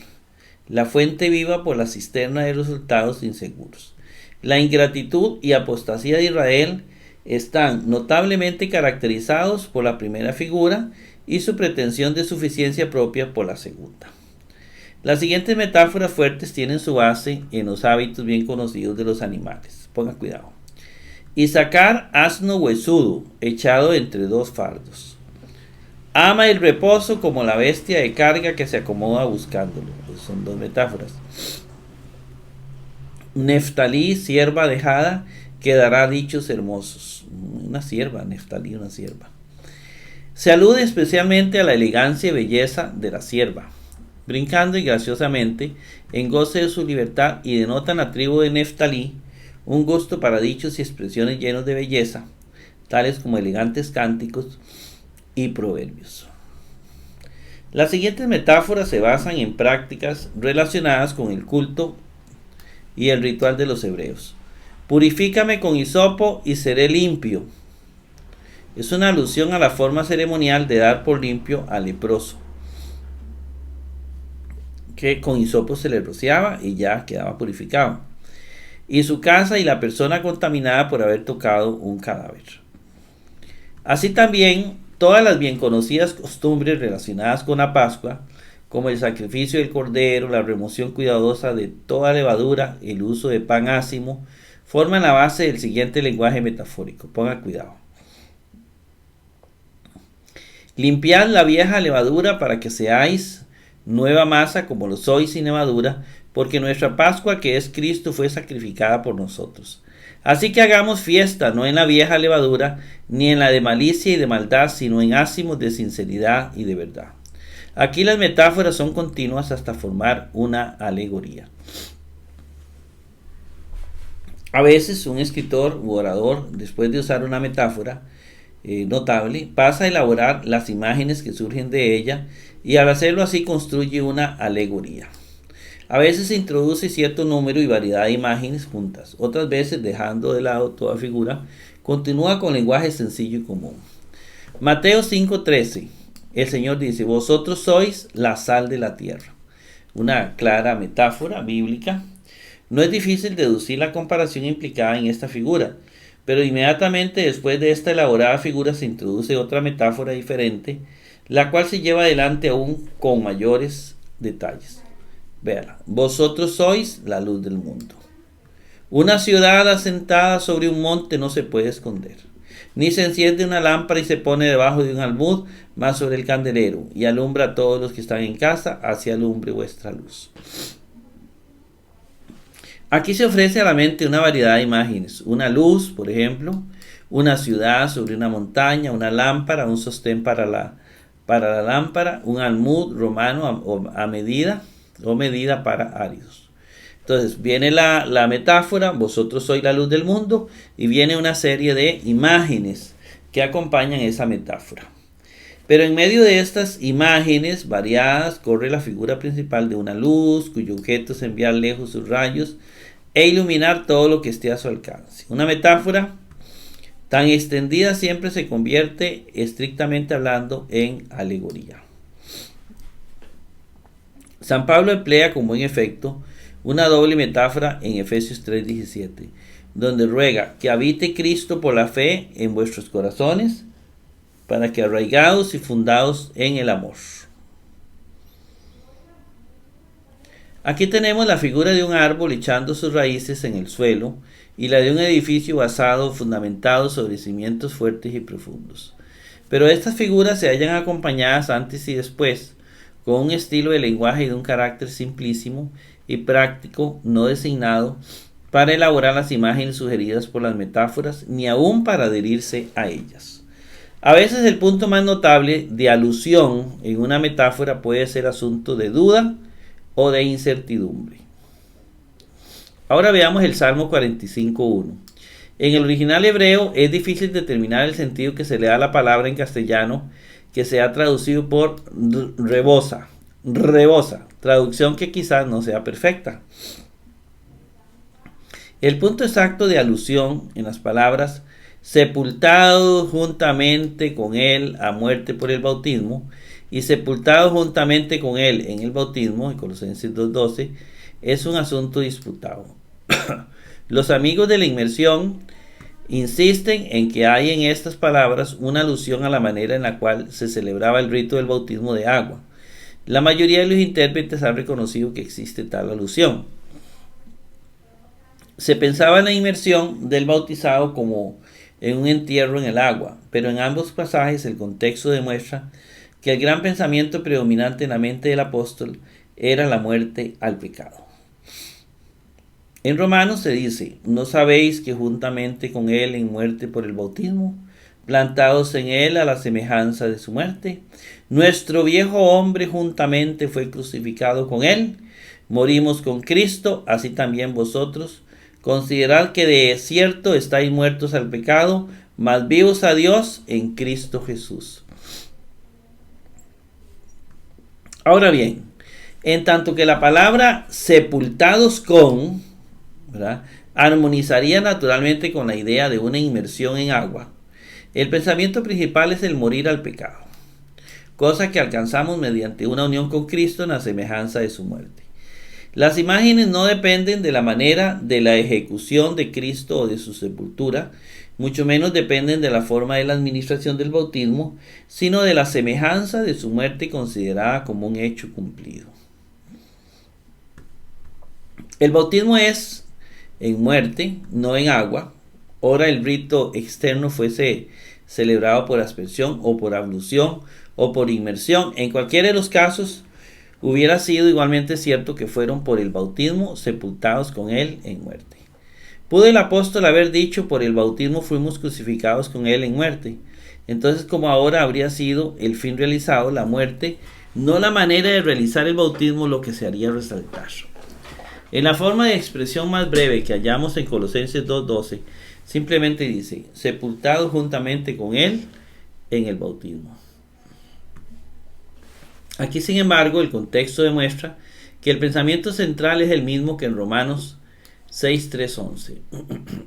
la fuente viva por la cisterna de resultados inseguros? La ingratitud y apostasía de Israel están notablemente caracterizados por la primera figura y su pretensión de suficiencia propia por la segunda. Las siguientes metáforas fuertes tienen su base en los hábitos bien conocidos de los animales. Pongan cuidado. Isaacar, asno huesudo, echado entre dos fardos. Ama el reposo como la bestia de carga que se acomoda buscándolo. Pues son dos metáforas. Neftalí, sierva dejada, que dará dichos hermosos. Una sierva, Neftalí, una sierva. Se alude especialmente a la elegancia y belleza de la sierva, brincando y graciosamente en goce de su libertad, y denotan la tribu de Neftalí un gusto para dichos y expresiones llenos de belleza, tales como elegantes cánticos y proverbios. Las siguientes metáforas se basan en prácticas relacionadas con el culto y el ritual de los hebreos. Purifícame con hisopo y seré limpio. Es una alusión a la forma ceremonial de dar por limpio al leproso, que con hisopo se le rociaba y ya quedaba purificado, y su casa y la persona contaminada por haber tocado un cadáver. Así también todas las bien conocidas costumbres relacionadas con la Pascua, como el sacrificio del cordero, la remoción cuidadosa de toda levadura, el uso de pan ácimo, forman la base del siguiente lenguaje metafórico. Pongan cuidado. Limpiad la vieja levadura para que seáis nueva masa como lo sois sin levadura, porque nuestra Pascua, que es Cristo, fue sacrificada por nosotros. Así que hagamos fiesta, no en la vieja levadura, ni en la de malicia y de maldad, sino en ácimos de sinceridad y de verdad. Aquí las metáforas son continuas hasta formar una alegoría. A veces un escritor u orador, después de usar una metáfora notable, pasa a elaborar las imágenes que surgen de ella, y al hacerlo así construye una alegoría. A veces se introduce cierto número y variedad de imágenes juntas, otras veces, dejando de lado toda figura, continúa con lenguaje sencillo y común. Mateo 5:13, el Señor dice: vosotros sois la sal de la tierra. Una clara metáfora bíblica. No es difícil deducir la comparación implicada en esta figura, pero inmediatamente después de esta elaborada figura se introduce otra metáfora diferente, la cual se lleva adelante aún con mayores detalles. Véala. Vosotros sois la luz del mundo. Una ciudad asentada sobre un monte no se puede esconder, ni se enciende una lámpara y se pone debajo de un almud, mas sobre el candelero, y alumbra a todos los que están en casa. Así alumbre vuestra luz. Aquí se ofrece a la mente una variedad de imágenes: una luz, por ejemplo, una ciudad sobre una montaña, una lámpara, un sostén para la lámpara, un almud romano a medida para áridos. Entonces viene la metáfora: vosotros sois la luz del mundo, y viene una serie de imágenes que acompañan esa metáfora. Pero en medio de estas imágenes variadas corre la figura principal de una luz, cuyo objeto es enviar lejos sus rayos e iluminar todo lo que esté a su alcance. Una metáfora tan extendida siempre se convierte, estrictamente hablando, en alegoría. San Pablo emplea con buen efecto una doble metáfora en Efesios 3:17, donde ruega que habite Cristo por la fe en vuestros corazones, para que arraigados y fundados en el amor. Aquí tenemos la figura de un árbol echando sus raíces en el suelo, y la de un edificio fundamentado sobre cimientos fuertes y profundos. Pero estas figuras se hallan acompañadas antes y después, con un estilo de lenguaje y de un carácter simplísimo y práctico, no designado para elaborar las imágenes sugeridas por las metáforas, ni aún para adherirse a ellas. A veces el punto más notable de alusión en una metáfora puede ser asunto de duda o de incertidumbre. Ahora veamos el Salmo 45:1. En el original hebreo es difícil determinar el sentido que se le da a la palabra en castellano, que se ha traducido por rebosa, traducción que quizás no sea perfecta. El punto exacto de alusión en las palabras sepultado juntamente con él a muerte por el bautismo y sepultado juntamente con él en el bautismo, en Colosenses 2:12, es un asunto disputado. Los amigos de la inmersión insisten en que hay en estas palabras una alusión a la manera en la cual se celebraba el rito del bautismo de agua. La mayoría de los intérpretes han reconocido que existe tal alusión. Se pensaba en la inmersión del bautizado como en un entierro en el agua, pero en ambos pasajes el contexto demuestra que el gran pensamiento predominante en la mente del apóstol era la muerte al pecado. En Romanos se dice: ¿no sabéis que juntamente con él en muerte por el bautismo, plantados en él a la semejanza de su muerte, nuestro viejo hombre juntamente fue crucificado con él? Morimos con Cristo, así también vosotros. Considerad que de cierto estáis muertos al pecado, mas vivos a Dios en Cristo Jesús. Ahora bien, en tanto que la palabra sepultados con, ¿verdad?, armonizaría naturalmente con la idea de una inmersión en agua, el pensamiento principal es el morir al pecado, cosa que alcanzamos mediante una unión con Cristo en la semejanza de su muerte. Las imágenes no dependen de la manera de la ejecución de Cristo o de su sepultura, mucho menos dependen de la forma de la administración del bautismo, sino de la semejanza de su muerte considerada como un hecho cumplido. El bautismo es en muerte, no en agua. Ora el rito externo fuese celebrado por aspersión o por ablución o por inmersión. En cualquiera de los casos, hubiera sido igualmente cierto que fueron por el bautismo sepultados con él en muerte. Pudo el apóstol haber dicho: por el bautismo fuimos crucificados con él en muerte. Entonces, como ahora habría sido el fin realizado, la muerte, no la manera de realizar el bautismo, lo que se haría resaltar. En la forma de expresión más breve que hallamos en Colosenses 2:12, simplemente dice: sepultado juntamente con él en el bautismo. Aquí, sin embargo, el contexto demuestra que el pensamiento central es el mismo que en Romanos 6:3-11.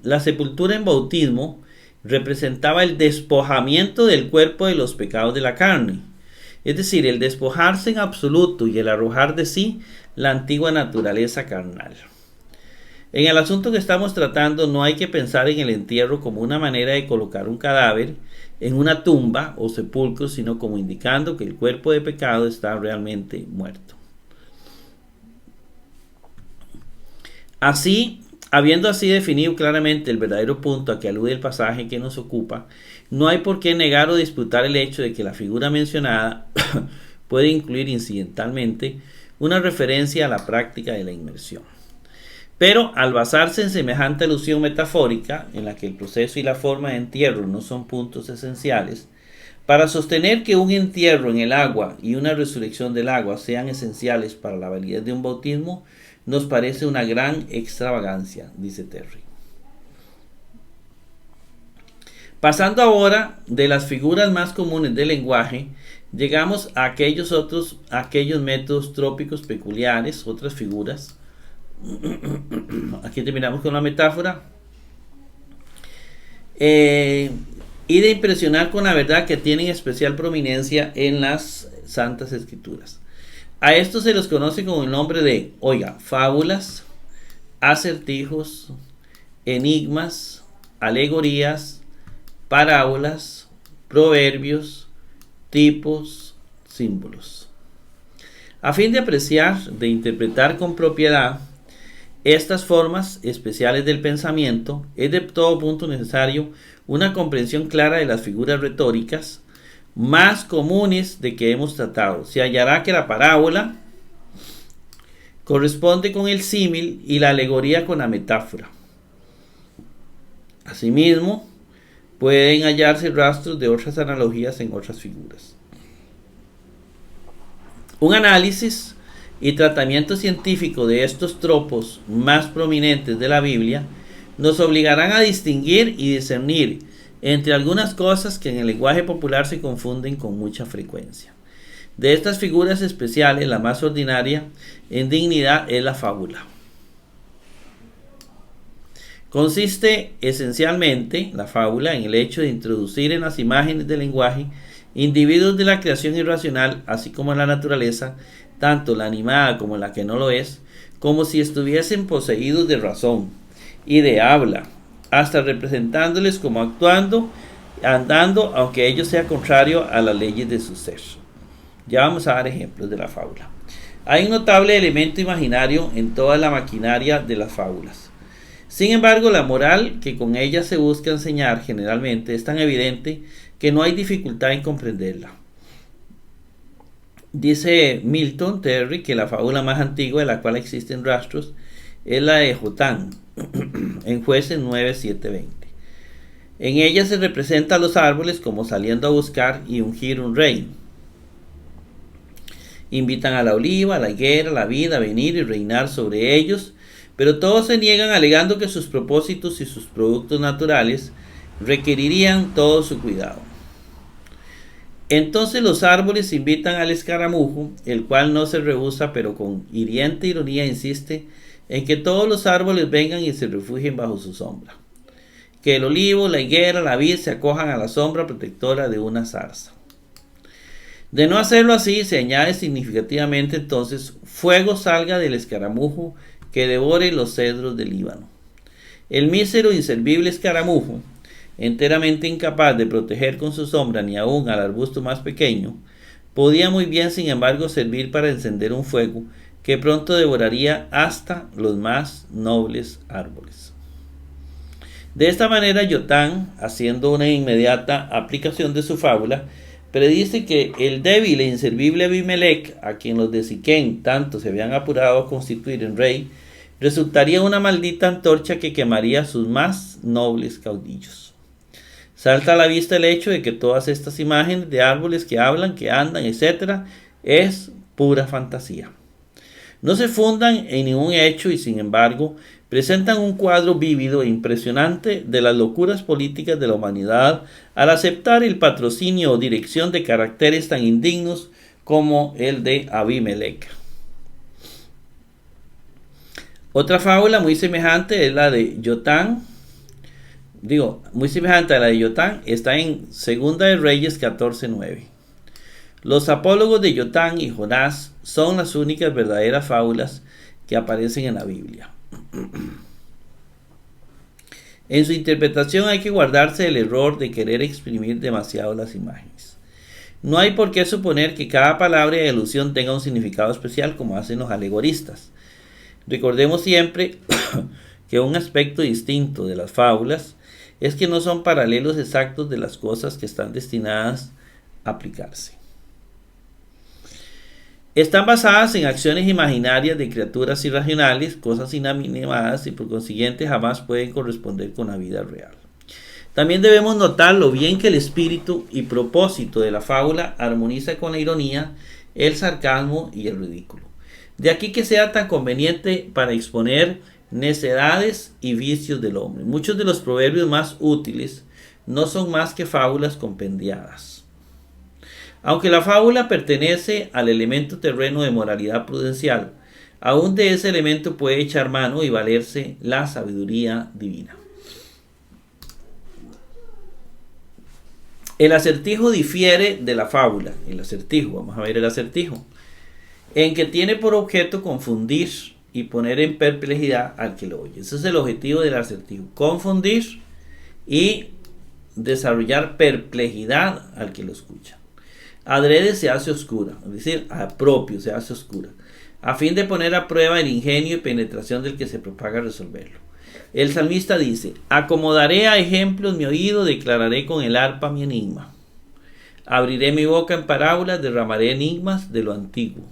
La sepultura en bautismo representaba el despojamiento del cuerpo de los pecados de la carne, es decir, el despojarse en absoluto y el arrojar de sí la antigua naturaleza carnal. En el asunto que estamos tratando no hay que pensar en el entierro como una manera de colocar un cadáver en una tumba o sepulcro, sino como indicando que el cuerpo de pecado está realmente muerto. Así, habiendo así definido claramente el verdadero punto a que alude el pasaje que nos ocupa, no hay por qué negar o disputar el hecho de que la figura mencionada puede incluir incidentalmente una referencia a la práctica de la inmersión. Pero al basarse en semejante alusión metafórica, en la que el proceso y la forma de entierro no son puntos esenciales, para sostener que un entierro en el agua y una resurrección del agua sean esenciales para la validez de un bautismo, nos parece una gran extravagancia, dice Terry. Pasando ahora de las figuras más comunes del lenguaje, llegamos a aquellos métodos trópicos peculiares, otras figuras. Aquí terminamos con la metáfora. Y de impresionar con la verdad que tienen especial prominencia en las Santas Escrituras. A estos se los conoce con el nombre de, fábulas, acertijos, enigmas, alegorías, parábolas, proverbios, tipos, símbolos. A fin de apreciar, de interpretar con propiedad estas formas especiales del pensamiento, es de todo punto necesario una comprensión clara de las figuras retóricas más comunes de que hemos tratado. Se hallará que la parábola corresponde con el símil y la alegoría con la metáfora. Asimismo, pueden hallarse rastros de otras analogías en otras figuras. Un análisis y tratamiento científico de estos tropos más prominentes de la Biblia nos obligarán a distinguir y discernir entre algunas cosas que en el lenguaje popular se confunden con mucha frecuencia. De estas figuras especiales, la más ordinaria en dignidad es la fábula. Consiste esencialmente la fábula en el hecho de introducir en las imágenes del lenguaje individuos de la creación irracional, así como en la naturaleza, tanto la animada como la que no lo es, como si estuviesen poseídos de razón y de habla, hasta representándoles como actuando, andando, aunque ello sea contrario a las leyes de su ser. Ya vamos a dar ejemplos de la fábula. Hay un notable elemento imaginario en toda la maquinaria de las fábulas. Sin embargo, la moral que con ella se busca enseñar generalmente es tan evidente que no hay dificultad en comprenderla. Dice Milton Terry que la fábula más antigua de la cual existen rastros es la de Jotán, en Jueces 9:7-20. En ella se representa a los árboles como saliendo a buscar y ungir un rey. Invitan a la oliva, a la higuera, a la vid a venir y reinar sobre ellos, pero todos se niegan alegando que sus propósitos y sus productos naturales requerirían todo su cuidado. Entonces los árboles invitan al escaramujo, el cual no se rehúsa, pero con hiriente ironía insiste en que todos los árboles vengan y se refugien bajo su sombra. Que el olivo, la higuera, la vid se acojan a la sombra protectora de una zarza. De no hacerlo así, se añade significativamente entonces, fuego salga del escaramujo que devore los cedros del Líbano. El mísero inservible escaramujo, enteramente incapaz de proteger con su sombra ni aún al arbusto más pequeño, podía muy bien sin embargo servir para encender un fuego que pronto devoraría hasta los más nobles árboles. De esta manera Jotán, haciendo una inmediata aplicación de su fábula, predice que el débil e inservible Abimelech, a quien los de Siquén tanto se habían apurado a constituir en rey, resultaría una maldita antorcha que quemaría sus más nobles caudillos. Salta a la vista el hecho de que todas estas imágenes de árboles que hablan, que andan, etc., es pura fantasía. No se fundan en ningún hecho y sin embargo presentan un cuadro vívido e impresionante de las locuras políticas de la humanidad al aceptar el patrocinio o dirección de caracteres tan indignos como el de Abimelech. Otra fábula muy semejante es la de Jotán. Muy semejante a la de Jotán está en 2 de Reyes 14:9. Los apólogos de Jotán y Jonás son las únicas verdaderas fábulas que aparecen en la Biblia. En su interpretación hay que guardarse del error de querer exprimir demasiado las imágenes. No hay por qué suponer que cada palabra y alusión tenga un significado especial como hacen los alegoristas. Recordemos siempre que un aspecto distinto de las fábulas es que no son paralelos exactos de las cosas que están destinadas a aplicarse. Están basadas en acciones imaginarias de criaturas irracionales, cosas inanimadas y por consiguiente jamás pueden corresponder con la vida real. También debemos notar lo bien que el espíritu y propósito de la fábula armoniza con la ironía, el sarcasmo y el ridículo. De aquí que sea tan conveniente para exponer necedades y vicios del hombre. Muchos de los proverbios más útiles no son más que fábulas compendiadas. Aunque la fábula pertenece al elemento terreno de moralidad prudencial, aún de ese elemento puede echar mano y valerse la sabiduría divina. El acertijo difiere de la fábula. Vamos a ver el acertijo, en que tiene por objeto confundir y poner en perplejidad al que lo oye. Ese es el objetivo del acertijo, confundir y desarrollar perplejidad al que lo escucha. Adrede se hace oscura, es decir, a propio se hace oscura, a fin de poner a prueba el ingenio y penetración del que se propaga a resolverlo. El salmista dice: acomodaré a ejemplos mi oído, declararé con el arpa mi enigma. Abriré mi boca en parábolas, derramaré enigmas de lo antiguo.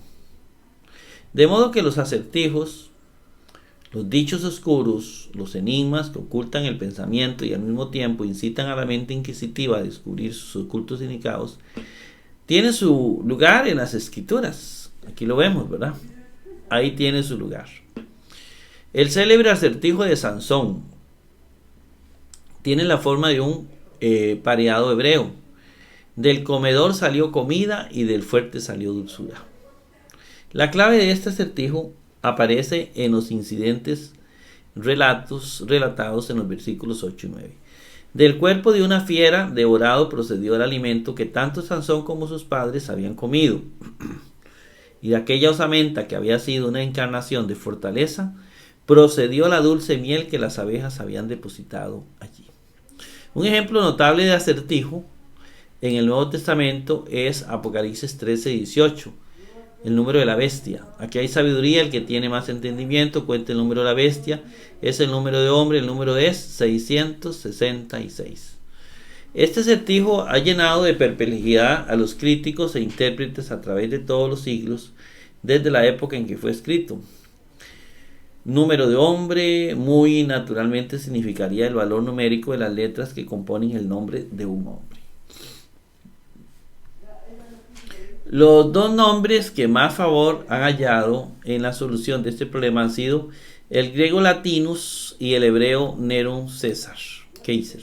De modo que los acertijos, los dichos oscuros, los enigmas que ocultan el pensamiento y al mismo tiempo incitan a la mente inquisitiva a descubrir sus ocultos significados, tiene su lugar en las escrituras. Aquí lo vemos, ¿verdad? Ahí tiene su lugar. El célebre acertijo de Sansón, tiene la forma de un pareado hebreo. Del comedor salió comida y del fuerte salió dulzura. La clave de este acertijo aparece en los incidentes relatados en los versículos 8 y 9. Del cuerpo de una fiera devorado procedió el alimento que tanto Sansón como sus padres habían comido. Y de aquella osamenta que había sido una encarnación de fortaleza, procedió la dulce miel que las abejas habían depositado allí. Un ejemplo notable de acertijo en el Nuevo Testamento es Apocalipsis 13:18, el número de la bestia. Aquí hay sabiduría, el que tiene más entendimiento cuenta el número de la bestia, es el número de hombre, el número es 666. Este acertijo ha llenado de perplejidad a los críticos e intérpretes a través de todos los siglos, desde la época en que fue escrito. Número de hombre muy naturalmente significaría el valor numérico de las letras que componen el nombre de un hombre. Los dos nombres que más favor han hallado en la solución de este problema han sido el griego Latinus y el hebreo Neron César, Kaiser.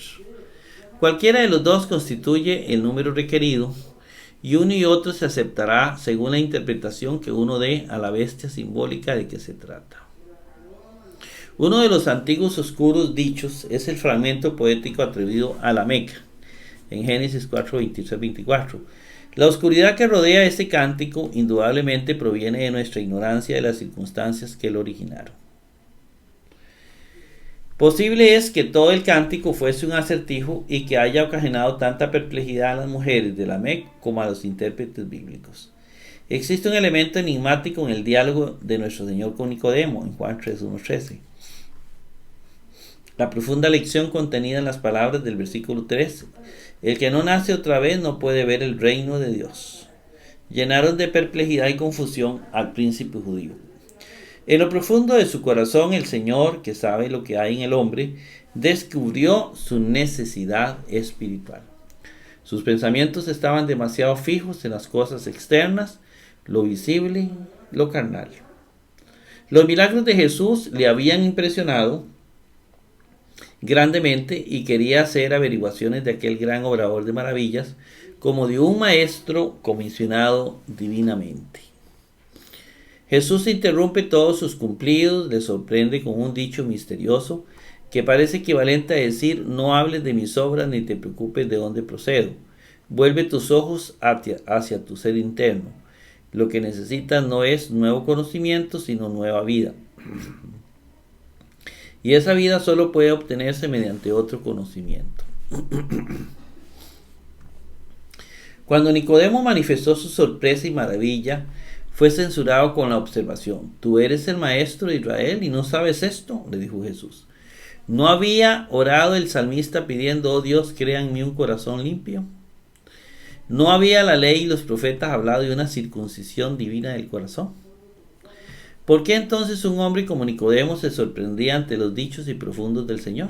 Cualquiera de los dos constituye el número requerido, y uno y otro se aceptará según la interpretación que uno dé a la bestia simbólica de que se trata. Uno de los antiguos oscuros dichos es el fragmento poético atribuido a Lamec, en Génesis 4:23-24. La oscuridad que rodea este cántico indudablemente proviene de nuestra ignorancia de las circunstancias que lo originaron. Posible es que todo el cántico fuese un acertijo y que haya ocasionado tanta perplejidad a las mujeres de Lamec como a los intérpretes bíblicos. Existe un elemento enigmático en el diálogo de nuestro Señor con Nicodemo en Juan 3:1-13. La profunda lección contenida en las palabras del versículo 13: el que no nace otra vez no puede ver el reino de Dios, llenaron de perplejidad y confusión al príncipe judío. En lo profundo de su corazón, el Señor, que sabe lo que hay en el hombre, descubrió su necesidad espiritual. Sus pensamientos estaban demasiado fijos en las cosas externas, lo visible, lo carnal. Los milagros de Jesús le habían impresionado grandemente y quería hacer averiguaciones de aquel gran obrador de maravillas como de un maestro comisionado divinamente. Jesús interrumpe todos sus cumplidos, le sorprende con un dicho misterioso que parece equivalente a decir: no hables de mis obras ni te preocupes de dónde procedo. Vuelve tus ojos hacia tu ser interno. Lo que necesitas no es nuevo conocimiento, sino nueva vida. Y esa vida solo puede obtenerse mediante otro conocimiento. Cuando Nicodemo manifestó su sorpresa y maravilla, fue censurado con la observación: ¿tú eres el maestro de Israel y no sabes esto?, le dijo Jesús. ¿No había orado el salmista pidiendo: oh Dios, crea en mí un corazón limpio? ¿No había la ley y los profetas hablado de una circuncisión divina del corazón? ¿Por qué entonces un hombre como Nicodemo se sorprendía ante los dichos y profundos del Señor?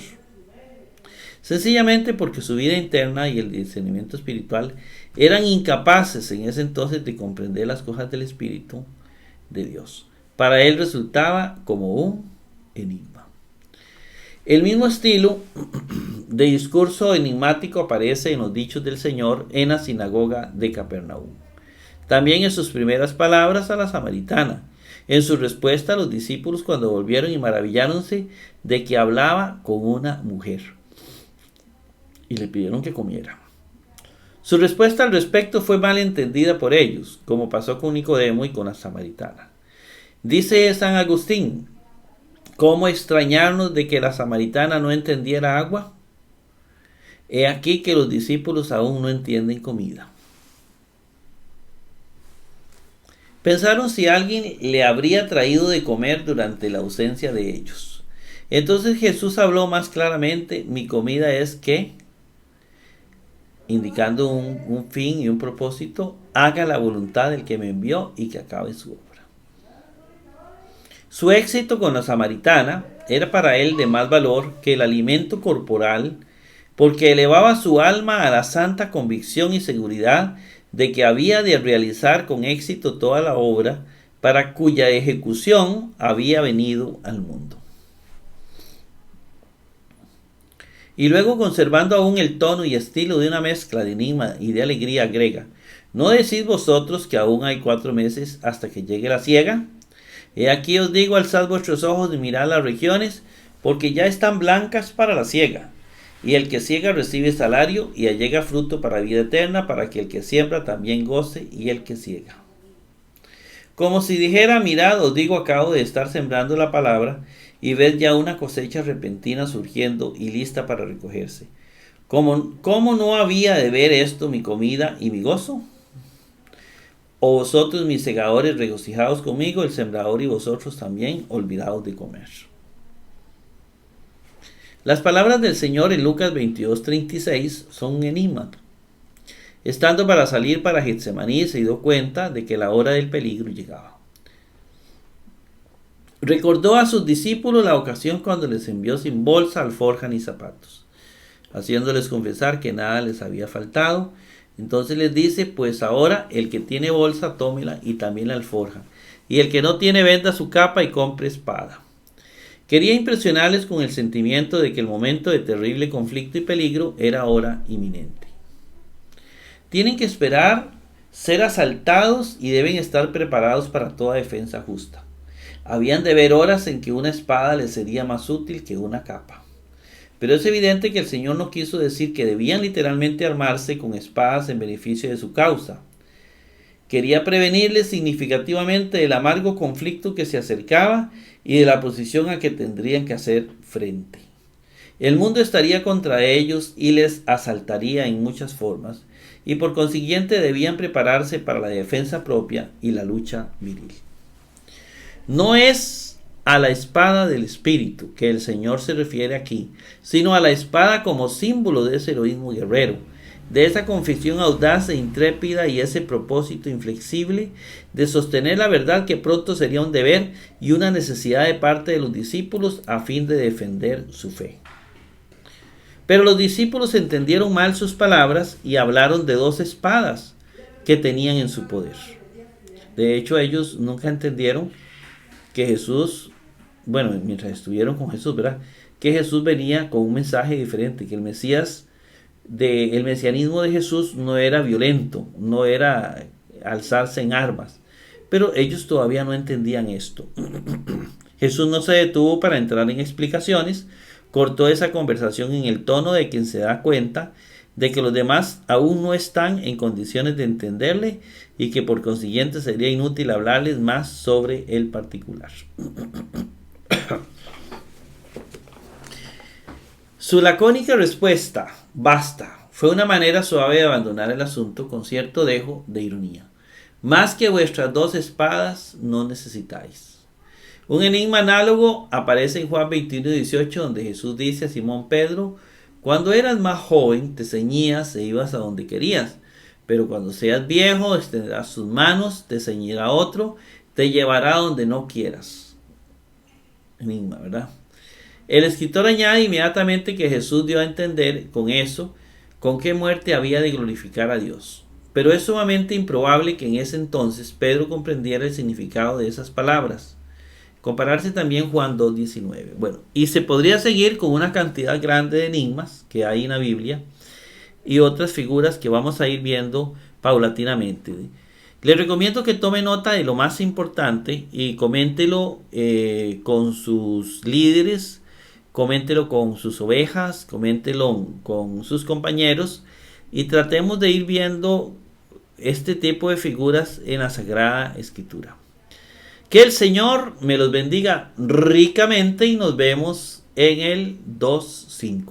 Sencillamente porque su vida interna y el discernimiento espiritual eran incapaces en ese entonces de comprender las cosas del Espíritu de Dios. Para él resultaba como un enigma. El mismo estilo de discurso enigmático aparece en los dichos del Señor en la sinagoga de Capernaum. También en sus primeras palabras a la samaritana. En su respuesta a los discípulos cuando volvieron y maravilláronse de que hablaba con una mujer y le pidieron que comiera. Su respuesta al respecto fue mal entendida por ellos, como pasó con Nicodemo y con la samaritana. Dice San Agustín: ¿cómo extrañarnos de que la samaritana no entendiera agua? He aquí que los discípulos aún no entienden comida. Pensaron si alguien le habría traído de comer durante la ausencia de ellos. Entonces Jesús habló más claramente: mi comida es que, indicando un fin y un propósito, haga la voluntad del que me envió y que acabe su obra. Su éxito con la samaritana era para él de más valor que el alimento corporal, porque elevaba su alma a la santa convicción y seguridad de que había de realizar con éxito toda la obra para cuya ejecución había venido al mundo. Y luego, conservando aún el tono y estilo de una mezcla de enigma y de alegría, agrega: ¿no decís vosotros que aún hay 4 meses hasta que llegue la siega? He aquí os digo, alzad vuestros ojos y mirad las regiones, porque ya están blancas para la siega. Y el que siega recibe salario y allega fruto para vida eterna, para que el que siembra también goce y el que siega. Como si dijera: mirad, os digo, acabo de estar sembrando la palabra, y ved ya una cosecha repentina surgiendo y lista para recogerse. ¿Cómo no había de ver esto mi comida y mi gozo? O vosotros, mis segadores, regocijados conmigo, el sembrador y vosotros también, olvidados de comer. Las palabras del Señor en Lucas 22:36 son un enigma. Estando para salir para Getsemaní, se dio cuenta de que la hora del peligro llegaba. Recordó a sus discípulos la ocasión cuando les envió sin bolsa, alforja ni zapatos, haciéndoles confesar que nada les había faltado. Entonces les dice: pues ahora el que tiene bolsa, tómela, y también la alforja, y el que no tiene, venda su capa y compre espada. Quería impresionarles con el sentimiento de que el momento de terrible conflicto y peligro era ahora inminente. Tienen que esperar ser asaltados y deben estar preparados para toda defensa justa. Habían de ver horas en que una espada les sería más útil que una capa. Pero es evidente que el Señor no quiso decir que debían literalmente armarse con espadas en beneficio de su causa. Quería prevenirles significativamente del amargo conflicto que se acercaba y de la posición a que tendrían que hacer frente. El mundo estaría contra ellos y les asaltaría en muchas formas, y por consiguiente debían prepararse para la defensa propia y la lucha viril. No es a la espada del Espíritu que el Señor se refiere aquí, sino a la espada como símbolo de ese heroísmo guerrero, de esa confesión audaz e intrépida y ese propósito inflexible de sostener la verdad que pronto sería un deber y una necesidad de parte de los discípulos a fin de defender su fe. Pero los discípulos entendieron mal sus palabras y hablaron de 2 espadas que tenían en su poder. De hecho, ellos nunca entendieron que Jesús, mientras estuvieron con Jesús, ¿verdad?, que Jesús venía con un mensaje diferente, que el mesianismo de Jesús no era violento, no era alzarse en armas. Pero ellos todavía no entendían esto. Jesús no se detuvo para entrar en explicaciones, cortó esa conversación en el tono de quien se da cuenta de que los demás aún no están en condiciones de entenderle y que por consiguiente sería inútil hablarles más sobre el particular. Su lacónica respuesta, basta, fue una manera suave de abandonar el asunto con cierto dejo de ironía. Más que vuestras 2 espadas no necesitáis. Un enigma análogo aparece en Juan 21:18, donde Jesús dice a Simón Pedro: cuando eras más joven te ceñías e ibas a donde querías, pero cuando seas viejo extenderás sus manos, te ceñirá otro, te llevará donde no quieras. Enigma, ¿verdad? El escritor añade inmediatamente que Jesús dio a entender con eso con qué muerte había de glorificar a Dios. Pero es sumamente improbable que en ese entonces Pedro comprendiera el significado de esas palabras. Compararse también Juan 2:19. Y se podría seguir con una cantidad grande de enigmas que hay en la Biblia y otras figuras que vamos a ir viendo paulatinamente. Les recomiendo que tome nota de lo más importante y coméntelo con sus líderes, coméntelo con sus ovejas, coméntelo con sus compañeros y tratemos de ir viendo este tipo de figuras en la Sagrada Escritura. Que el Señor me los bendiga ricamente y nos vemos en el 2.5.